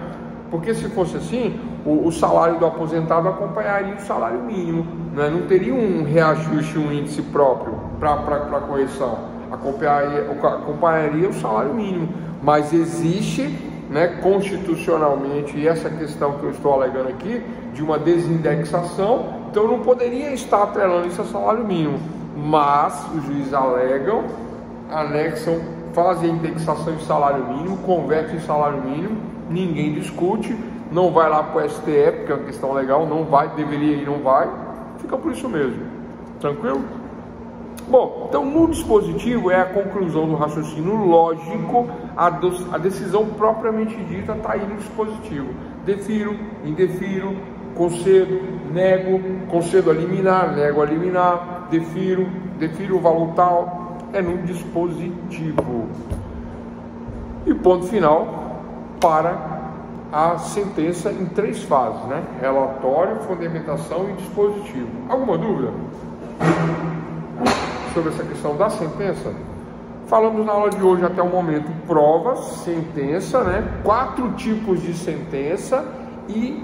Porque se fosse assim, o salário do aposentado acompanharia o salário mínimo, né? Não teria um reajuste, um índice próprio para correção, acompanharia o salário mínimo. Mas existe, né, constitucionalmente, e essa questão que eu estou alegando aqui, de uma desindexação, então eu não poderia estar atrelando isso ao salário mínimo. Mas os juízes anexam, fazem a indexação de salário mínimo, convertem em salário mínimo, ninguém discute, não vai lá para o STF, porque é uma questão legal, não vai, deveria ir, não vai, fica por isso mesmo. Tranquilo? Bom, então no dispositivo é a conclusão do raciocínio lógico, a decisão propriamente dita está aí no dispositivo. Defiro, indefiro, concedo, nego, concedo a liminar, nego a liminar, defiro, define o valor tal, é no dispositivo. E ponto final para a sentença em 3 fases, né? Relatório, fundamentação e dispositivo. Alguma dúvida sobre essa questão da sentença? Falamos na aula de hoje até o momento prova, sentença, né? 4 tipos de sentença e,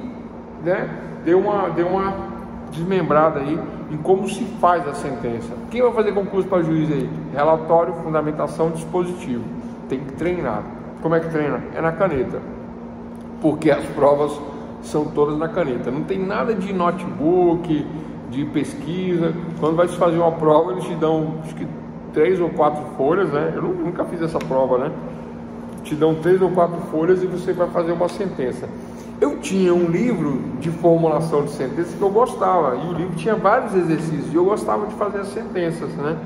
né, deu uma desmembrada aí em como se faz a sentença. Quem vai fazer concurso para juiz aí? Relatório, fundamentação, dispositivo. Tem que treinar. Como é que treina? É na caneta. Porque as provas são todas na caneta. Não tem nada de notebook, de pesquisa. Quando vai se fazer uma prova, eles te dão, acho que 3 ou 4 folhas, né? Eu nunca fiz essa prova, né? Te dão 3 ou 4 folhas e você vai fazer uma sentença. Eu tinha um livro de formulação de sentença que eu gostava, e o livro tinha vários exercícios, e eu gostava de fazer as sentenças, né?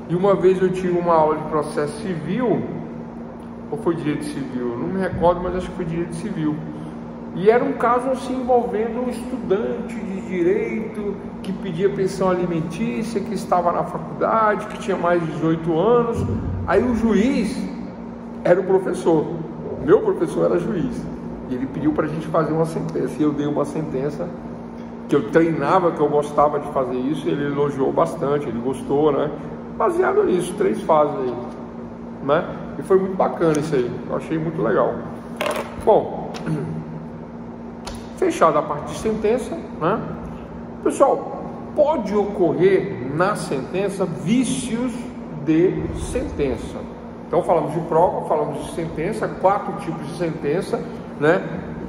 E uma vez eu tive uma aula de processo civil, ou foi direito civil, não me recordo, mas acho que foi direito civil. E era um caso assim envolvendo um estudante de direito que pedia pensão alimentícia, que estava na faculdade, que tinha mais de 18 anos. Aí o juiz era o professor, meu professor era juiz. E ele pediu para a gente fazer uma sentença, e eu dei uma sentença que eu treinava, que eu gostava de fazer isso, e ele elogiou bastante, ele gostou, né? Baseado nisso, 3 fases aí, né? E foi muito bacana isso aí, eu achei muito legal. Bom, fechada a parte de sentença, né? Pessoal, pode ocorrer na sentença vícios de sentença. Então falamos de prova, falamos de sentença, 4 tipos de sentença, né?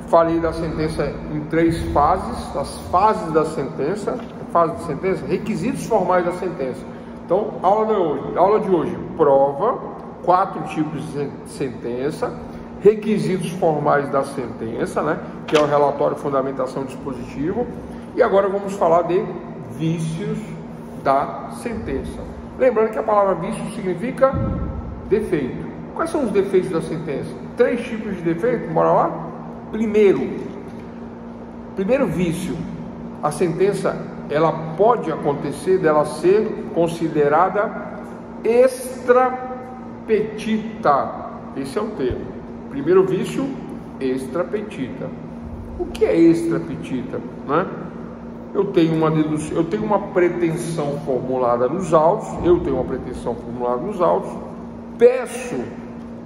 Falei da sentença em 3 fases, as fases da sentença, fase de sentença, requisitos formais da sentença. Então, aula de hoje, prova, 4 tipos de sentença, requisitos formais da sentença, né? Que é o relatório, fundamentação, dispositivo. E agora vamos falar de vícios da sentença. Lembrando que a palavra vício significa defeito. Quais são os defeitos da sentença? 3 tipos de defeito, bora lá? Primeiro vício, a sentença, ela pode acontecer dela ser considerada extra petita. Esse é o termo. Primeiro vício, extra petita. O que é extra petita, né? Eu tenho uma pretensão formulada nos autos, peço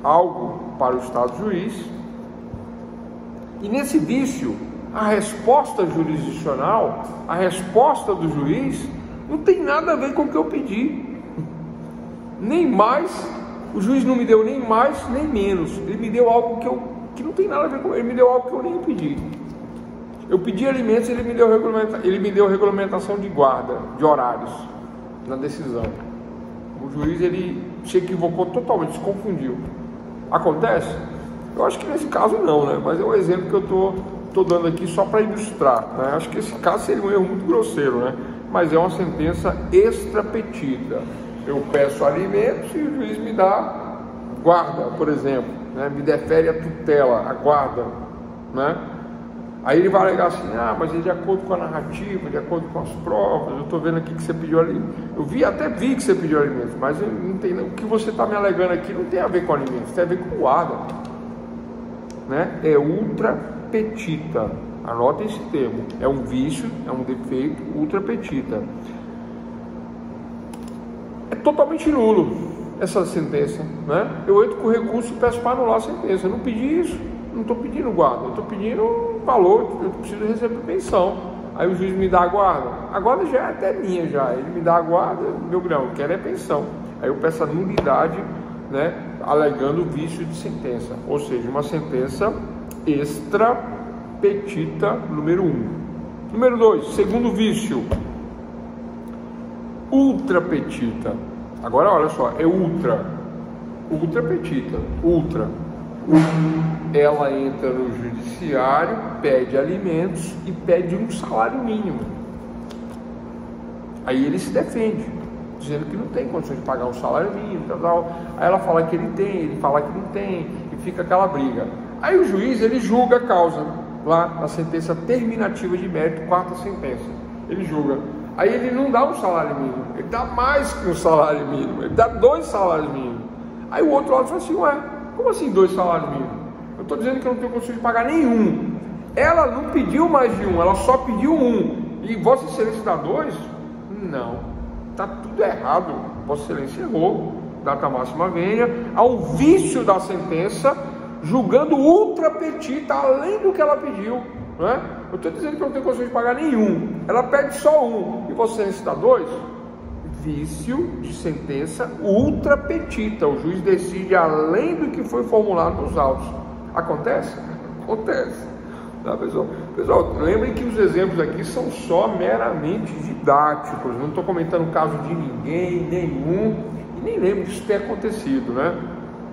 algo para o Estado juiz, e nesse vício, a resposta jurisdicional, a resposta do juiz, não tem nada a ver com o que eu pedi, nem mais, o juiz não me deu nem mais, nem menos, ele me deu algo que não tem nada a ver com, ele me deu algo que eu nem pedi. Eu pedi alimentos, ele me deu regulamentação de guarda, de horários, na decisão. O juiz, ele se equivocou totalmente, se confundiu. Acontece? Eu acho que nesse caso não, né? Mas é um exemplo que eu tô dando aqui só para ilustrar, né? Acho que esse caso seria um erro muito grosseiro, né? Mas é uma sentença extra petita. Eu peço alimentos e o juiz me dá guarda, por exemplo, né? Me defere a tutela, a guarda, né? Aí ele vai alegar assim, mas de acordo com a narrativa, de acordo com as provas, eu estou vendo aqui que você pediu alimentos. Até vi que você pediu alimentos, mas eu não tenho, o que você está me alegando aqui não tem a ver com alimentos, tem a ver com guarda, né? É ultra petita, anota esse termo, é um vício, é um defeito, ultra petita. É totalmente nulo essa sentença, né? Eu entro com recurso e peço para anular a sentença, eu não pedi isso. Não estou pedindo guarda, eu estou pedindo valor, eu preciso receber pensão. Aí o juiz me dá a guarda já é até minha já, ele me dá a guarda, meu grão, eu quero é pensão. Aí eu peço a nulidade, né, alegando vício de sentença, ou seja, uma sentença extra petita, número 1. Número 2, segundo vício, ultra petita. Agora olha só, é ultra petita, ultra. Ela entra no judiciário, pede alimentos e pede um salário mínimo. Aí ele se defende, dizendo que não tem condições de pagar um salário mínimo, tal. Aí ela fala que ele tem, ele fala que não tem, e fica aquela briga. Aí o juiz, ele julga a causa, lá na sentença terminativa de mérito, 4ª sentença. Ele julga, Aí ele não dá um salário mínimo, ele dá mais que um salário mínimo, ele dá 2 salários mínimos. Aí o outro lado fala assim, ué, como assim 2 salários mínimos? Eu estou dizendo que eu não tenho condições de pagar nenhum. Ela não pediu mais de 1, ela só pediu 1. E Vossa Excelência dá 2? Não, está tudo errado. Vossa Excelência errou, data máxima venha. Há um vício da sentença, julgando ultra petita, além do que ela pediu. Não é? Eu estou dizendo que eu não tenho condições de pagar nenhum. Ela pede só 1. E Vossa Excelência dá 2? Vício de sentença ultra petita. O juiz decide além do que foi formulado nos autos. Acontece? Acontece. Tá, pessoal? Pessoal, lembrem que os exemplos aqui são só meramente didáticos. Não estou comentando o caso de ninguém, nenhum, e nem lembro disso ter acontecido, né?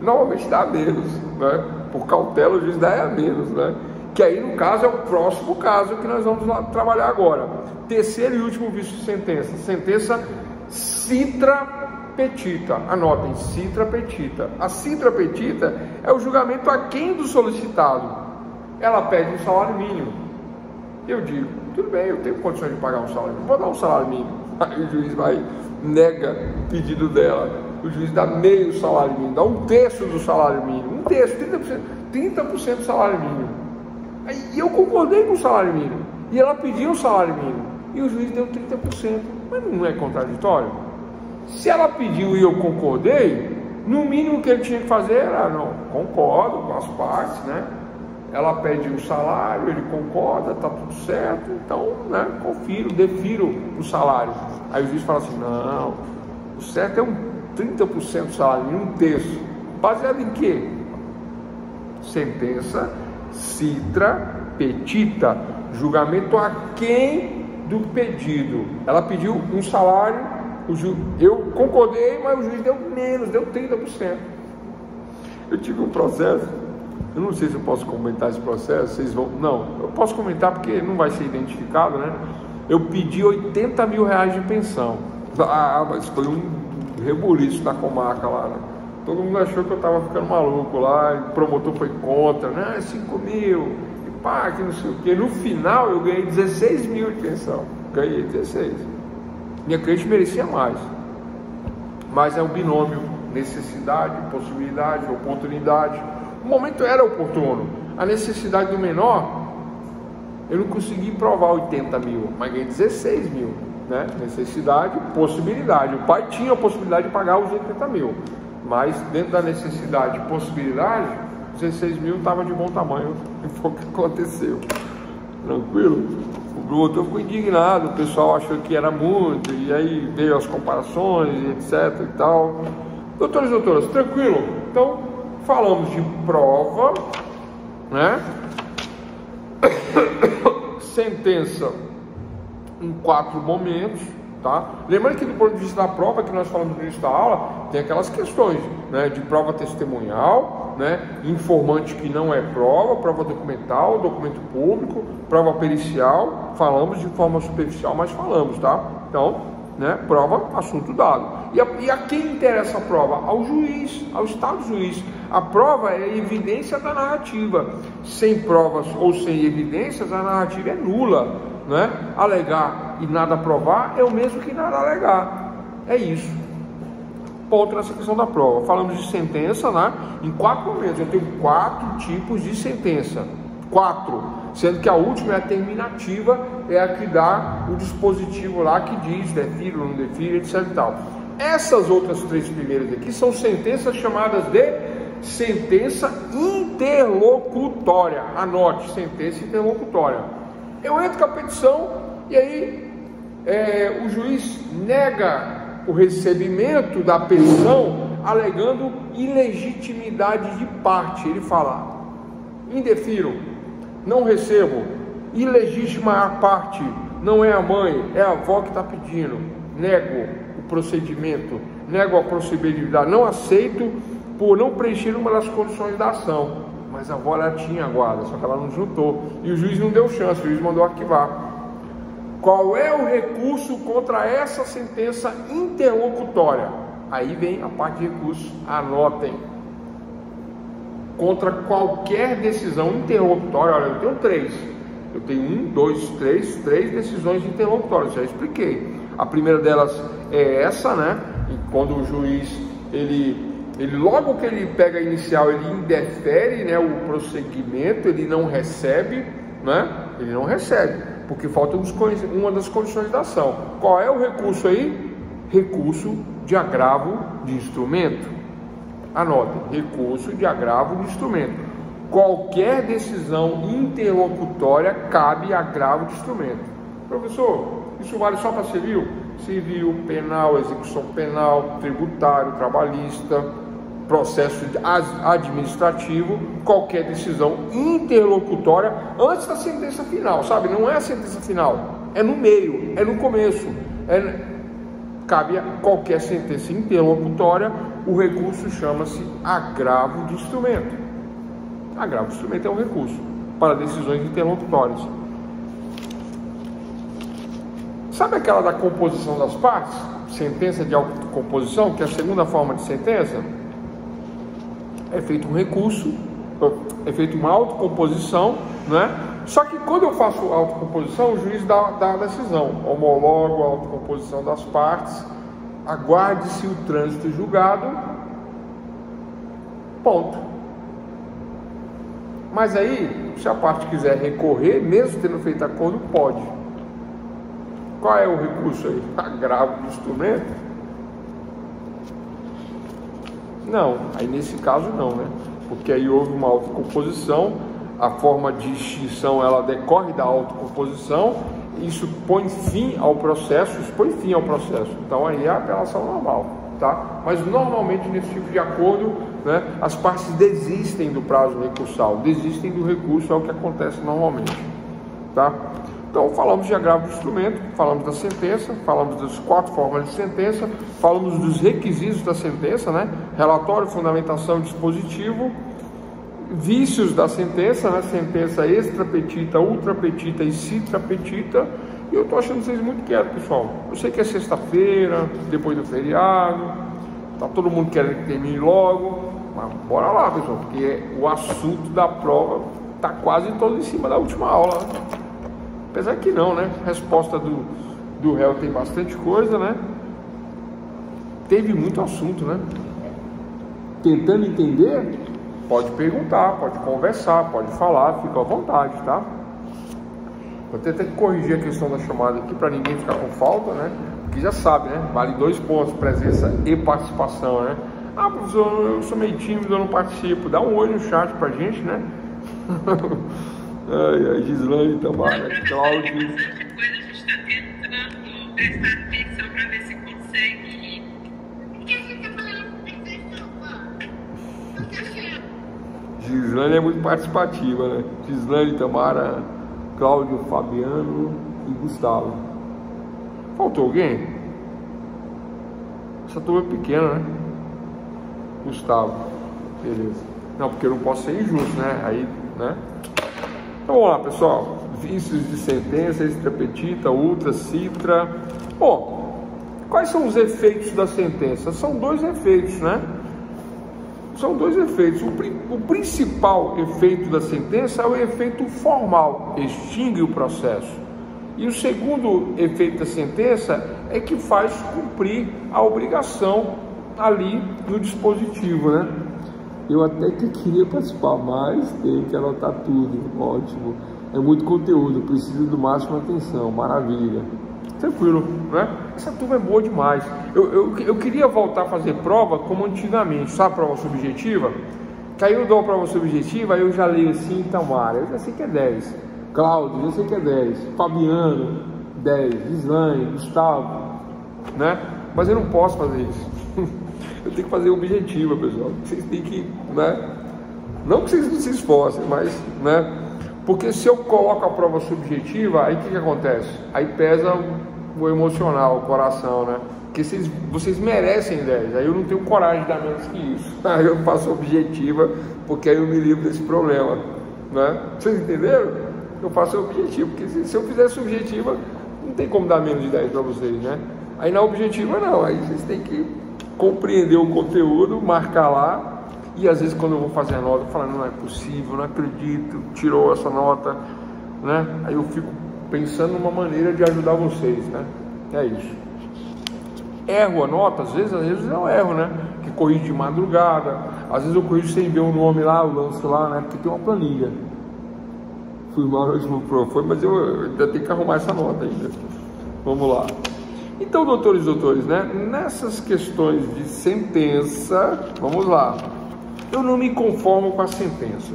Normalmente dá a menos, né? Por cautela o juiz dá a menos, né? Que aí no caso é o próximo caso que nós vamos lá trabalhar agora. Terceiro e último vício de sentença. Sentença citra petita. Anotem, citra petita. A citra petita é o julgamento aquém do solicitado. Ela pede um salário mínimo. Eu digo, tudo bem, eu tenho condições de pagar um salário mínimo, vou dar um salário mínimo. Aí o juiz vai, nega o pedido dela. O juiz dá meio salário mínimo, dá 1/3 do salário mínimo. 1/3, 30% do salário mínimo. Aí eu concordei com o salário mínimo. E ela pediu um salário mínimo. E o juiz deu 30%. Mas não é contraditório? Se ela pediu e eu concordei, no mínimo que ele tinha que fazer era, não, concordo com as partes, né? Ela pede um salário, ele concorda, tá tudo certo, então, né, defiro o salário. Aí o juiz fala assim, não, o certo é 30% do salário, 1/3. Baseado em quê? Sentença citra petita, julgamento aquém do pedido. Ela pediu um salário, eu concordei, mas o juiz deu menos, deu 30%. Eu tive um processo, eu não sei se eu posso comentar esse processo, vocês vão... Não, eu posso comentar porque não vai ser identificado, né? Eu pedi 80 mil reais de pensão. Ah, mas foi um rebuliço na comarca lá, né? Todo mundo achou que eu estava ficando maluco lá, o promotor foi contra, né? 5 mil, e pá, que não sei o quê. No final eu ganhei 16 mil de pensão. Ganhei 16. Minha cliente merecia mais. Mas é um binômio, necessidade, possibilidade, oportunidade. O momento era oportuno. A necessidade do menor, eu não consegui provar 80 mil, mas ganhei 16 mil, né? Necessidade, possibilidade. O pai tinha a possibilidade de pagar os 80 mil, mas dentro da necessidade e possibilidade, 16 mil estava de bom tamanho. E foi o que aconteceu. Tranquilo? O promotor ficou indignado, o pessoal achou que era muito, e aí veio as comparações, etc e tal. Doutores e doutoras, tranquilo? Então, falamos de prova, né? Sentença em 4 momentos, tá? Lembrando que do ponto de vista da prova, que nós falamos no início da aula, tem aquelas questões, né? De prova testemunhal, né? Informante que não é prova documental, documento público, prova pericial. Falamos de forma superficial, mas falamos, tá? Então, né? Prova, assunto dado. E a quem interessa a prova? Ao juiz, ao Estado juiz. A prova é a evidência da narrativa. Sem provas ou sem evidências, a narrativa é nula, né? Alegar e nada provar é o mesmo que nada alegar. É isso. Ponto nessa questão da prova. Falamos de sentença, né? Em 4 momentos. Eu tenho 4 tipos de sentença. 4. Sendo que a última é a terminativa, é a que dá o dispositivo lá que diz defiro, não defiro, etc e tal. Essas outras 3 primeiras aqui são sentenças chamadas de sentença interlocutória. Anote, sentença interlocutória. Eu entro com a petição e aí o juiz nega o recebimento da petição alegando ilegitimidade de parte. Ele fala, indefiro, não recebo, ilegítima a parte, não é a mãe, é a avó que está pedindo, nego o procedimento, nego a procedibilidade, não aceito por não preencher uma das condições da ação. Mas a avó ela tinha a guarda, só que ela não juntou, e o juiz não deu chance, o juiz mandou arquivar. Qual é o recurso contra essa sentença interlocutória? Aí vem a parte de recurso, anotem. Contra qualquer decisão interlocutória, olha, eu tenho 3. Eu tenho três decisões interlocutórias, já expliquei. A primeira delas é essa, né? E quando o juiz, ele logo que ele pega a inicial, ele indefere, né, o prosseguimento, ele não recebe, né? Ele não recebe, porque falta uma das condições da ação. Qual é o recurso aí? Recurso de agravo de instrumento. Anotem, recurso de agravo de instrumento. Qualquer decisão interlocutória cabe agravo de instrumento. Professor, isso vale só para civil? Civil, penal, execução penal, tributário, trabalhista, processo administrativo, qualquer decisão interlocutória antes da sentença final, sabe? Não é a sentença final, é no meio, é no começo. Cabe a qualquer sentença interlocutória, o recurso chama-se agravo de instrumento. Agravo de instrumento é um recurso para decisões interlocutórias. Sabe aquela da composição das partes? Sentença de autocomposição, que é a segunda forma de sentença? É feito um recurso, é feito uma autocomposição, né? Só que quando eu faço autocomposição, o juiz dá a decisão, homologo a autocomposição das partes, aguarde-se o trânsito julgado, ponto. Mas aí, se a parte quiser recorrer, mesmo tendo feito acordo, pode. Qual é o recurso aí? Agravo do instrumento? Não, aí nesse caso não, né? Porque aí houve uma autocomposição, a forma de extinção ela decorre da autocomposição, isso põe fim ao processo, então aí é a apelação normal, tá? Mas normalmente nesse tipo de acordo, né, as partes desistem do prazo recursal, desistem do recurso, é o que acontece normalmente, tá? Então falamos de agravo de instrumento, falamos da sentença, falamos das 4 formas de sentença, falamos dos requisitos da sentença, né? Relatório, fundamentação, dispositivo, vícios da sentença, né? Sentença extra petita, ultra petita e citra petita. E eu tô achando vocês muito quietos, pessoal. Eu sei que é sexta-feira, depois do feriado, tá todo mundo querendo que termine logo, mas bora lá, pessoal, porque o assunto da prova tá quase todo em cima da última aula, né? Apesar que não, né? A resposta do réu tem bastante coisa, né? Teve muito assunto, né? Tentando entender, pode perguntar, pode conversar, pode falar, fica à vontade, tá? Vou tentar corrigir a questão da chamada aqui para ninguém ficar com falta, né? Porque já sabe, né? Vale 2 pontos, presença e participação, né? Ah, professor, eu sou meio tímido, eu não participo. Dá um olho no chat pra gente, né? Ai, Gislane, Tamara, Cláudio. A gente está tentando prestar atenção para ver se consegue. O que a gente está falando? Gislane é muito participativa, né? Gislane, Tamara, Cláudio, Fabiano e Gustavo. Faltou alguém? Essa turma é pequena, né? Gustavo, beleza. Não, porque eu não posso ser injusto, né? Aí, né? Então vamos lá, pessoal. Vícios de sentença, extra petita, ultra, citra. Bom, quais são os efeitos da sentença? São 2 efeitos, né? São 2 efeitos. O principal efeito da sentença é o efeito formal, extingue o processo. E o segundo efeito da sentença é que faz cumprir a obrigação ali no dispositivo, né? Eu até que queria participar, mas tenho que anotar tudo. Ótimo. É muito conteúdo, preciso do máximo atenção. Maravilha. Tranquilo, né? Essa turma é boa demais. Eu queria voltar a fazer prova como antigamente, sabe? Prova subjetiva. Que aí eu dou a prova subjetiva, aí eu já leio assim, Tamara, eu já sei que é 10. Cláudio, eu sei que é 10. Fabiano, 10. Gislane, Gustavo, né? Mas eu não posso fazer isso. Eu tenho que fazer objetiva, pessoal. Vocês têm que, né? Não que vocês não se esforcem, mas, né? Porque se eu coloco a prova subjetiva, aí o que acontece? Aí pesa o emocional, o coração, né? Porque vocês merecem 10. Aí eu não tenho coragem de dar menos que isso. Aí eu faço objetiva, porque aí eu me livro desse problema, né? Vocês entenderam? Eu faço objetivo, porque se eu fizer subjetiva, não tem como dar menos de 10 para vocês, né? Aí na objetiva não, aí vocês têm que compreender o conteúdo, marcar lá, e às vezes quando eu vou fazer a nota, eu falo, não é possível, não acredito, tirou essa nota. né? Aí eu fico pensando numa maneira de ajudar vocês, né? É isso. Erro a nota, às vezes eu erro, né? Que corrijo de madrugada, às vezes eu corrijo sem ver o nome lá, o lance lá, né? Porque tem uma planilha. Fui mal no último prova, mas eu ainda tenho que arrumar essa nota ainda. Vamos lá. Então, doutores e doutores, né? Nessas questões de sentença, vamos lá. Eu não me conformo com a sentença.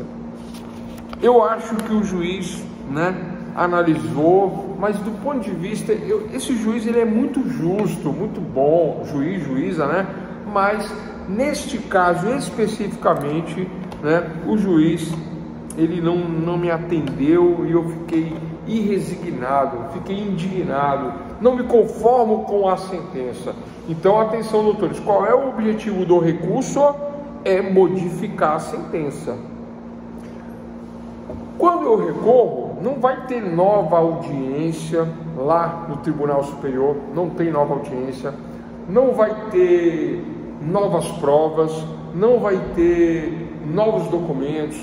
Eu acho que o juiz, né, analisou, mas do ponto de vista, esse juiz ele é muito justo, muito bom, juíza, né? Mas neste caso especificamente, né, o juiz ele não me atendeu e eu fiquei irresignado, fiquei indignado, não me conformo com a sentença. Então, atenção, doutores, qual é o objetivo do recurso? É modificar a sentença. Quando eu recorro, não vai ter nova audiência lá no Tribunal Superior, não tem nova audiência, não vai ter novas provas, não vai ter novos documentos,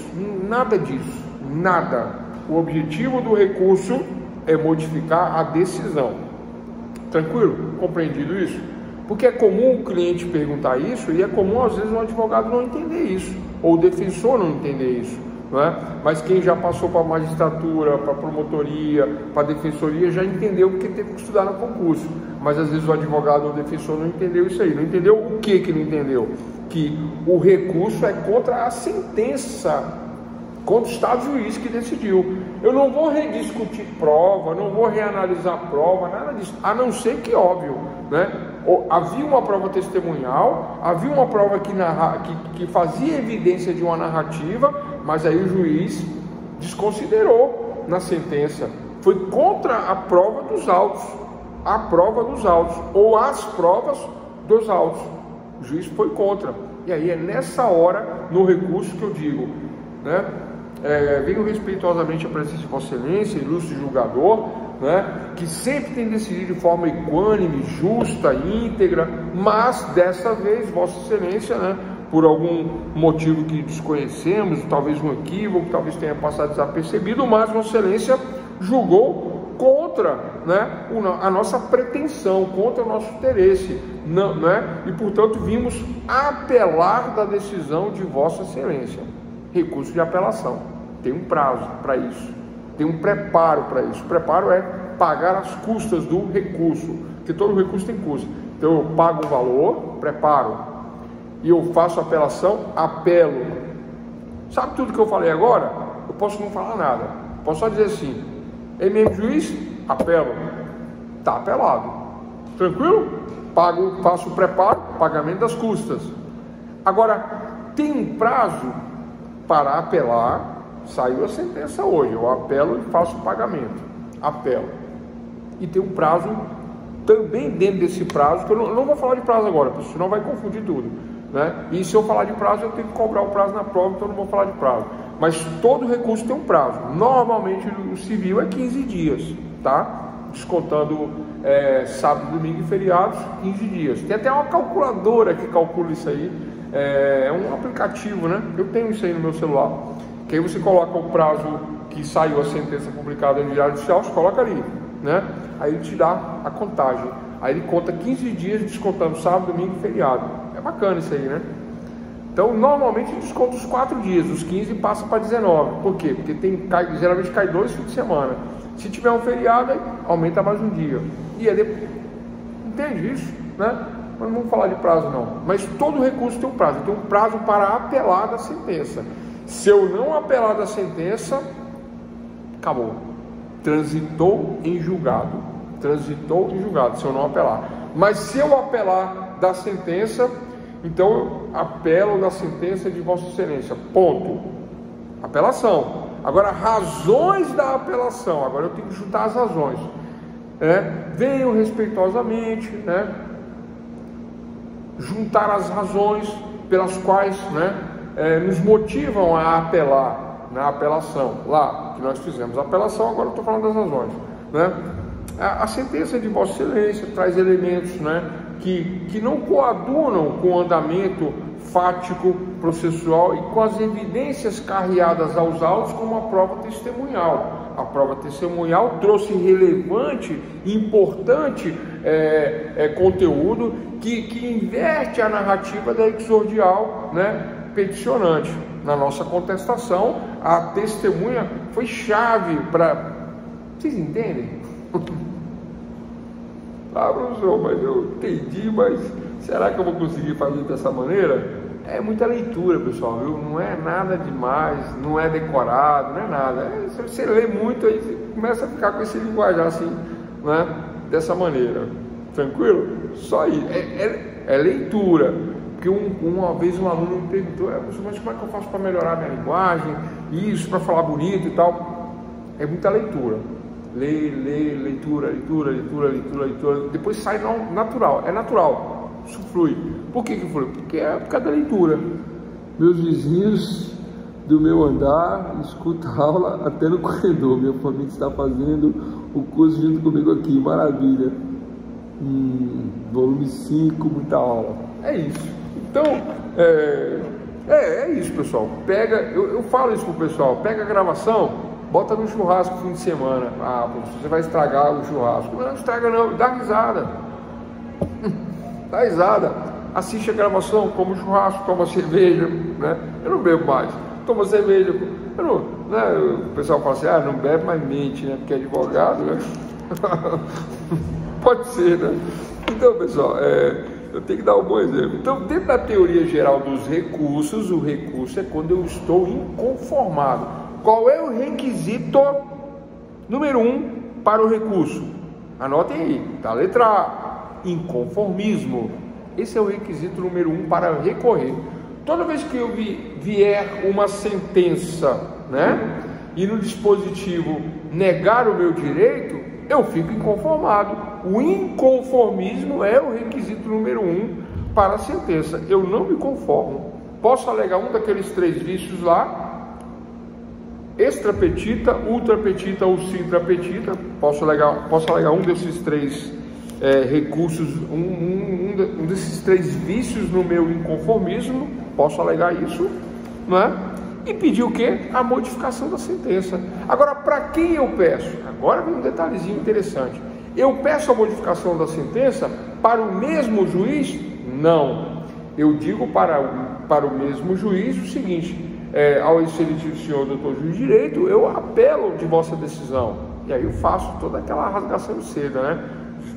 nada disso, nada. O objetivo do recurso é modificar a decisão. Tranquilo? Compreendido isso? Porque é comum o cliente perguntar isso e é comum às vezes um advogado não entender isso, ou o defensor não entender isso, não é? Mas quem já passou para a magistratura, para a promotoria, para a defensoria, já entendeu porque teve que estudar no concurso. Mas às vezes o advogado ou o defensor não entendeu isso aí. Não entendeu o que não entendeu? Que o recurso é contra a sentença, contra o Estado juiz que decidiu. Eu não vou rediscutir prova, não vou reanalisar prova, nada disso, a não ser que, óbvio, né? Havia uma prova testemunhal, havia uma prova que fazia evidência de uma narrativa, mas aí o juiz desconsiderou na sentença. Foi contra a prova dos autos, ou as provas dos autos. O juiz foi contra. E aí é nessa hora, no recurso, que eu digo, né? Venho respeitosamente a presença de Vossa Excelência, ilustre julgador, né? Que sempre tem decidido de forma equânime, justa, íntegra, mas dessa vez, Vossa Excelência, né? Por algum motivo que desconhecemos, talvez um equívoco, talvez tenha passado desapercebido, mas Vossa Excelência julgou contra, né, a nossa pretensão, contra o nosso interesse, não, né? E portanto vimos apelar da decisão de Vossa Excelência. Recurso de apelação. Tem um prazo para isso, tem um preparo para isso. O preparo é pagar as custas do recurso, porque todo recurso tem custo. Então eu pago o valor, preparo, e eu faço apelação, apelo. Sabe tudo que eu falei agora? Eu posso não falar nada, posso só dizer assim: MM juiz, apelo, está apelado, tranquilo? Pago, faço o preparo, pagamento das custas. Agora, tem um prazo para apelar. Saiu a sentença hoje, eu apelo e faço o pagamento, apelo, e tem um prazo também dentro desse prazo, que eu não vou falar de prazo agora, porque senão vai confundir tudo, né? E se eu falar de prazo, eu tenho que cobrar o prazo na prova, então eu não vou falar de prazo. Mas todo recurso tem um prazo. Normalmente o civil é 15 dias, tá? Descontando sábado, domingo e feriados, 15 dias. Tem até uma calculadora que calcula isso aí, é um aplicativo, né? Eu tenho isso aí no meu celular. Que aí você coloca o prazo que saiu a sentença publicada no Diário Oficial, você coloca ali, né? Aí ele te dá a contagem. Aí ele conta 15 dias descontando sábado, domingo e feriado. É bacana isso aí, né? Então, normalmente desconta os 4 dias, os 15 passa para 19. Por quê? Porque geralmente cai 2 fins de semana. Se tiver um feriado, aí aumenta mais um dia. E aí depois, entende isso, né? Mas não vamos falar de prazo não. Mas todo recurso tem um prazo. Tem um prazo para apelar da sentença. Se eu não apelar da sentença, acabou. Transitou em julgado. Se eu não apelar. Mas se eu apelar da sentença, então eu apelo da sentença de Vossa Excelência. Ponto. Apelação. Agora, razões da apelação. Agora eu tenho que juntar as razões. Venho respeitosamente, né? Juntar as razões pelas quais, né? Nos motivam a apelar na apelação, lá que nós fizemos a apelação, agora eu estou falando das razões, né? A sentença de Vossa Excelência traz elementos, né, que não coadunam com o andamento fático processual e com as evidências carreadas aos autos como a prova testemunhal. a prova testemunhal trouxe relevante, importante conteúdo que inverte a narrativa da exordial, né, peticionante. Na nossa contestação, a testemunha foi chave para... Vocês entendem? Ah, professor, mas eu entendi, mas será que eu vou conseguir fazer dessa maneira? É muita leitura, pessoal, viu? Não é nada demais, não é decorado, não é nada. Você lê muito, aí você começa a ficar com esse linguajar assim, né? Dessa maneira. Tranquilo? Só isso. É leitura. Porque uma vez um aluno me perguntou, mas como é que eu faço para melhorar minha linguagem? Isso, para falar bonito e tal. É muita leitura. Leitura. Depois sai natural. É natural. Isso flui. Por que flui? Porque é por causa da leitura. Meus vizinhos do meu andar escutam a aula até no corredor. Minha família está fazendo o curso junto comigo aqui. Maravilha. Volume 5, muita aula. É isso. Então, é isso, pessoal. Pega, eu falo isso pro pessoal. Pega a gravação, bota no churrasco no fim de semana. Ah, você vai estragar o churrasco. Não estraga não, dá risada. Dá risada. Assiste a gravação, come churrasco, toma cerveja, né? Eu não bebo mais. Toma cerveja. O pessoal fala assim, não bebe, mas mente, né? Porque é advogado, né? Pode ser, né? Então, pessoal, eu tenho que dar um bom exemplo. Então, dentro da teoria geral dos recursos, o recurso é quando eu estou inconformado. Qual é o requisito número 1 para o recurso? Anotem aí, tá? Letra A, inconformismo. Esse é o requisito número 1 para recorrer. Toda vez que eu vier uma sentença, né, e no dispositivo negar o meu direito, eu fico inconformado. O inconformismo é o requisito número 1 para a sentença. Eu não me conformo. Posso alegar um daqueles 3 vícios lá: extra petita, ultra petita ou sintra petita. Posso alegar um desses 3 recursos, um desses 3 vícios no meu inconformismo. Posso alegar isso, não é? E pedir o quê? A modificação da sentença. Agora, para quem eu peço? Agora vem um detalhezinho interessante. Eu peço a modificação da sentença para o mesmo juiz? Não. Eu digo para o mesmo juiz o seguinte: ao excelentíssimo senhor doutor juiz de direito, eu apelo de vossa decisão. E aí eu faço toda aquela rasgação de seda, né?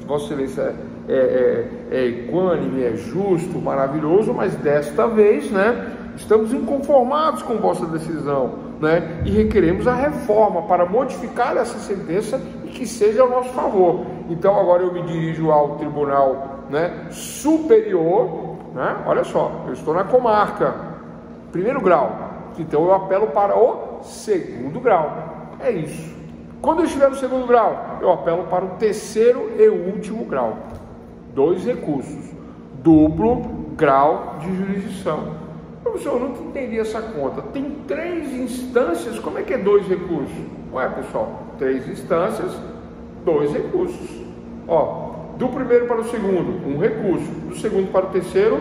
Vossa excelência é equânime, é justo, maravilhoso, mas desta vez, né, estamos inconformados com vossa decisão, né, e requeremos a reforma para modificar essa sentença e que seja ao nosso favor. Então agora eu me dirijo ao tribunal, né, superior, né, olha só, eu estou na comarca, 1º grau, então eu apelo para o 2º grau. É isso. Quando eu estiver no 2º grau, eu apelo para o 3º e último grau. 2 recursos. Duplo grau de jurisdição. Professor, eu nunca entendi essa conta. Tem 3 instâncias, como é que é 2 recursos? Ué, pessoal, 3 instâncias, 2 recursos. Ó, do primeiro para o segundo, 1 recurso. Do segundo para o terceiro,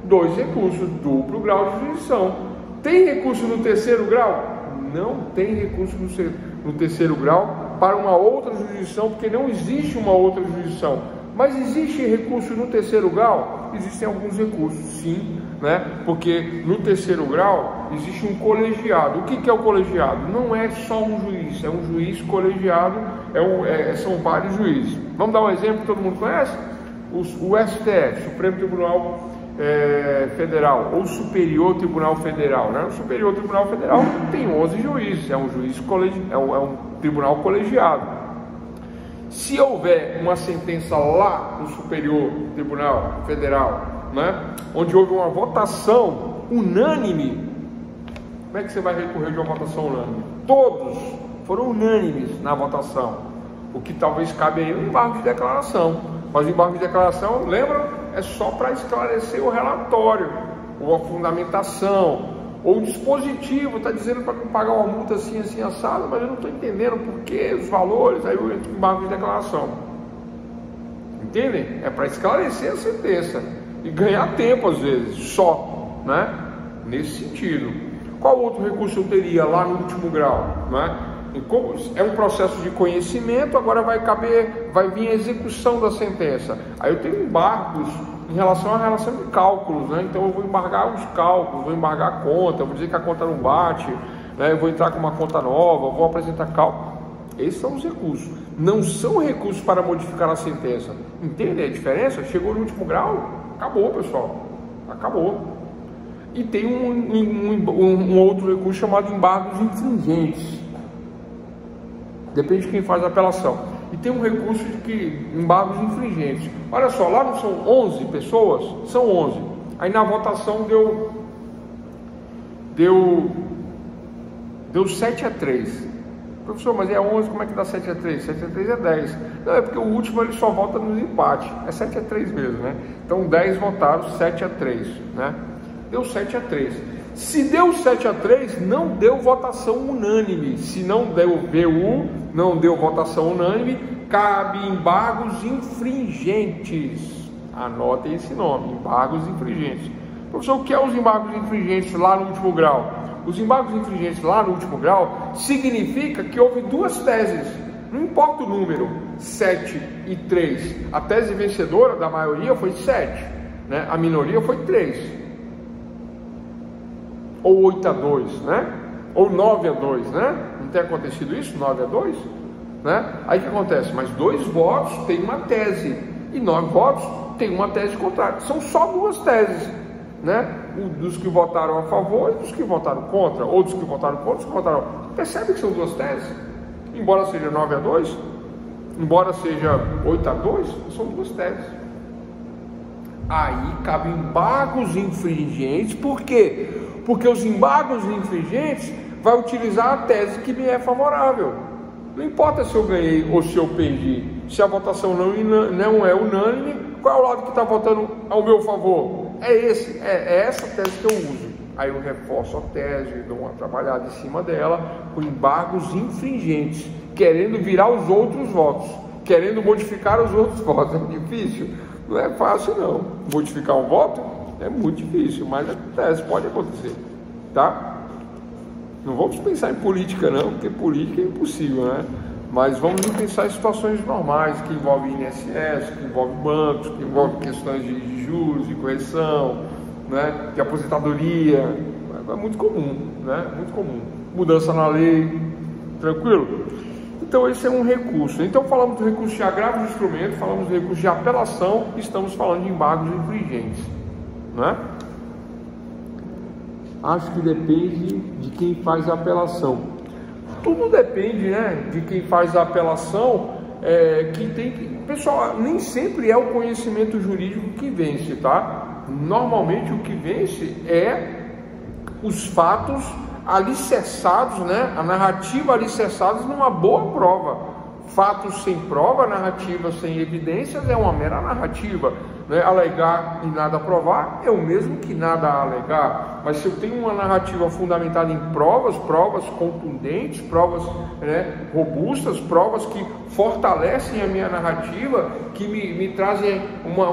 2 recursos. Duplo grau de jurisdição. Tem recurso no 3º grau? Não tem recurso no 3º grau para uma outra jurisdição, porque não existe uma outra jurisdição. Mas existe recurso no 3º grau? Existem alguns recursos, sim, né? Porque no 3º grau existe um colegiado. O que é o colegiado? Não é só um juiz, é um juiz colegiado, são vários juízes. Vamos dar um exemplo que todo mundo conhece? O STF, Supremo Tribunal Federal, ou Superior Tribunal Federal, né? O Superior Tribunal Federal tem 11 juízes, é um tribunal colegiado. Se houver uma sentença lá no Superior Tribunal Federal, né, onde houve uma votação unânime, como é que você vai recorrer de uma votação unânime? Todos foram unânimes na votação. O que talvez cabe aí é um embargo de declaração. Mas o embargo de declaração, lembram? É só para esclarecer o relatório, ou a fundamentação, ou o dispositivo, está dizendo para pagar uma multa assim, assim, assado, mas eu não estou entendendo por que, os valores, aí eu entro em embargo de declaração. Entendem? É para esclarecer a sentença e ganhar tempo às vezes, só, né? Nesse sentido. Qual outro recurso eu teria lá no último grau, né? E como é um processo de conhecimento, agora vai vir a execução da sentença. Aí eu tenho embargos em relação à relação de cálculos, né? Então eu vou embargar os cálculos, vou embargar a conta, vou dizer que a conta não bate, né? Eu vou entrar com uma conta nova, vou apresentar cálculo. Esses são os recursos. Não são recursos para modificar a sentença. Entende a diferença? Chegou no último grau, acabou, pessoal. Acabou. E tem um outro recurso chamado embargos infringentes. Depende de quem faz a apelação. E tem um recurso de embargos infringentes. Olha só, lá não são 11 pessoas? São 11. Aí na votação deu 7-3. Professor, mas é 11, como é que dá 7-3? 7-3 é 10. Não, é porque o último ele só vota no empate. É 7-3 mesmo, né? Então 10 votaram 7-3, né? Deu 7-3. Se deu 7-3, não deu votação unânime. Se não deu VU, não deu votação unânime, cabe embargos infringentes. Anotem esse nome, embargos infringentes. Professor, o que é os embargos infringentes lá no último grau? Os embargos infringentes lá no último grau significa que houve duas teses. Não importa o número, 7 e 3. A tese vencedora da maioria foi 7, né? A minoria foi 3. Ou 8-2, né? Ou 9-2, né? Não tem acontecido isso? 9-2, né? Aí o que acontece? Mas 2 votos tem uma tese e 9 votos tem uma tese contrária. São só duas teses, né? Dos que votaram a favor e dos que votaram contra, ou dos que votaram contra, dos que votaram. Percebe que são duas teses? Embora seja 9-2, embora seja 8-2, são duas teses. Aí cabe embargos infringentes. Por quê? Porque os embargos infringentes vai utilizar a tese que me é favorável. Não importa se eu ganhei ou se eu perdi. Se a votação não é unânime, qual é o lado que está votando ao meu favor? É essa tese que eu uso. Aí eu reforço a tese, dou uma trabalhada em cima dela com embargos infringentes, querendo virar os outros votos, querendo modificar os outros votos. É difícil? Não é fácil não. Modificar um voto é muito difícil, mas acontece, pode acontecer, tá? Não vamos pensar em política não, porque política é impossível, né? Mas vamos pensar em situações normais, que envolvem INSS, que envolvem bancos, que envolvem questões de juros, de correção, né? De aposentadoria. É muito comum, né? Muito comum. Mudança na lei, tranquilo? Então esse é um recurso. Então falamos do recurso de agravo de instrumento, falamos do recurso de apelação, estamos falando de embargos infringentes, né? Acho que depende de quem faz a apelação. Tudo depende, né, de quem faz a apelação, pessoal, nem sempre é o conhecimento jurídico que vence, tá? Normalmente o que vence é os fatos alicerçados, né? A narrativa alicerçada numa boa prova. Fatos sem prova, narrativa sem evidências é uma mera narrativa, né? Alegar e nada provar é o mesmo que nada alegar. Mas se eu tenho uma narrativa fundamentada em provas contundentes, provas, né, robustas, provas que fortalecem a minha narrativa, que me trazem uma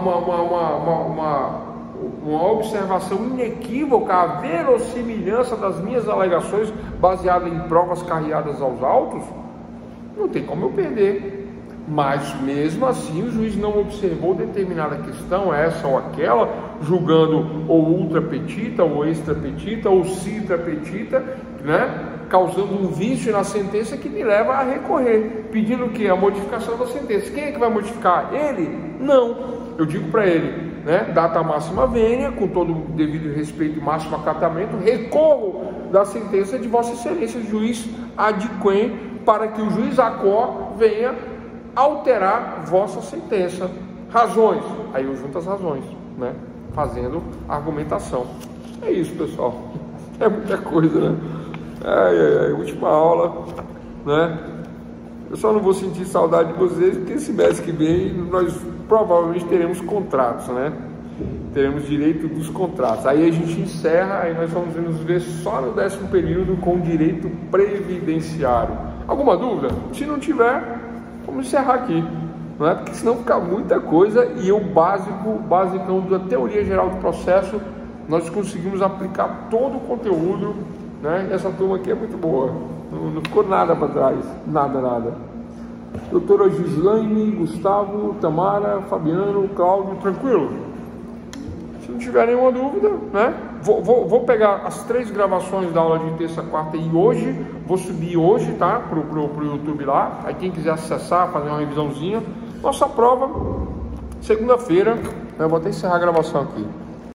observação inequívoca, a verossimilhança das minhas alegações baseada em provas carreadas aos autos, não tem como eu perder. Mas mesmo assim o juiz não observou determinada questão, essa ou aquela, julgando ou ultra petita, ou extra petita, ou citra petita, né? Causando um vício na sentença que me leva a recorrer, pedindo o quê? A modificação da sentença. Quem é que vai modificar? Ele? Não. Eu digo para ele, né? Data máxima vênia, com todo o devido respeito e máximo acatamento, recorro da sentença de Vossa Excelência, juiz adquém, para que o juiz ACOR venha alterar vossa sentença. Razões. Aí eu junto as razões, né? Fazendo argumentação. É isso, pessoal. É muita coisa, né? Última aula, né? Eu só não vou sentir saudade de vocês, porque esse mês que vem nós provavelmente teremos contratos, né? Teremos direito dos contratos. Aí a gente encerra, aí nós vamos nos ver só no 10º período com direito previdenciário. Alguma dúvida? Se não tiver, vamos encerrar aqui, não é? Porque senão fica muita coisa e o basicão da teoria geral do processo, nós conseguimos aplicar todo o conteúdo, né? Essa turma aqui é muito boa. Não ficou nada para trás, nada. Doutora Gislaine, Gustavo, Tamara, Fabiano, Cláudio, tranquilo? Se não tiver nenhuma dúvida, né? Vou pegar as 3 gravações da aula de terça, quarta e hoje, vou subir hoje, tá? Pro YouTube lá, aí quem quiser acessar, fazer uma revisãozinha. Nossa prova, segunda-feira, eu vou até encerrar a gravação aqui.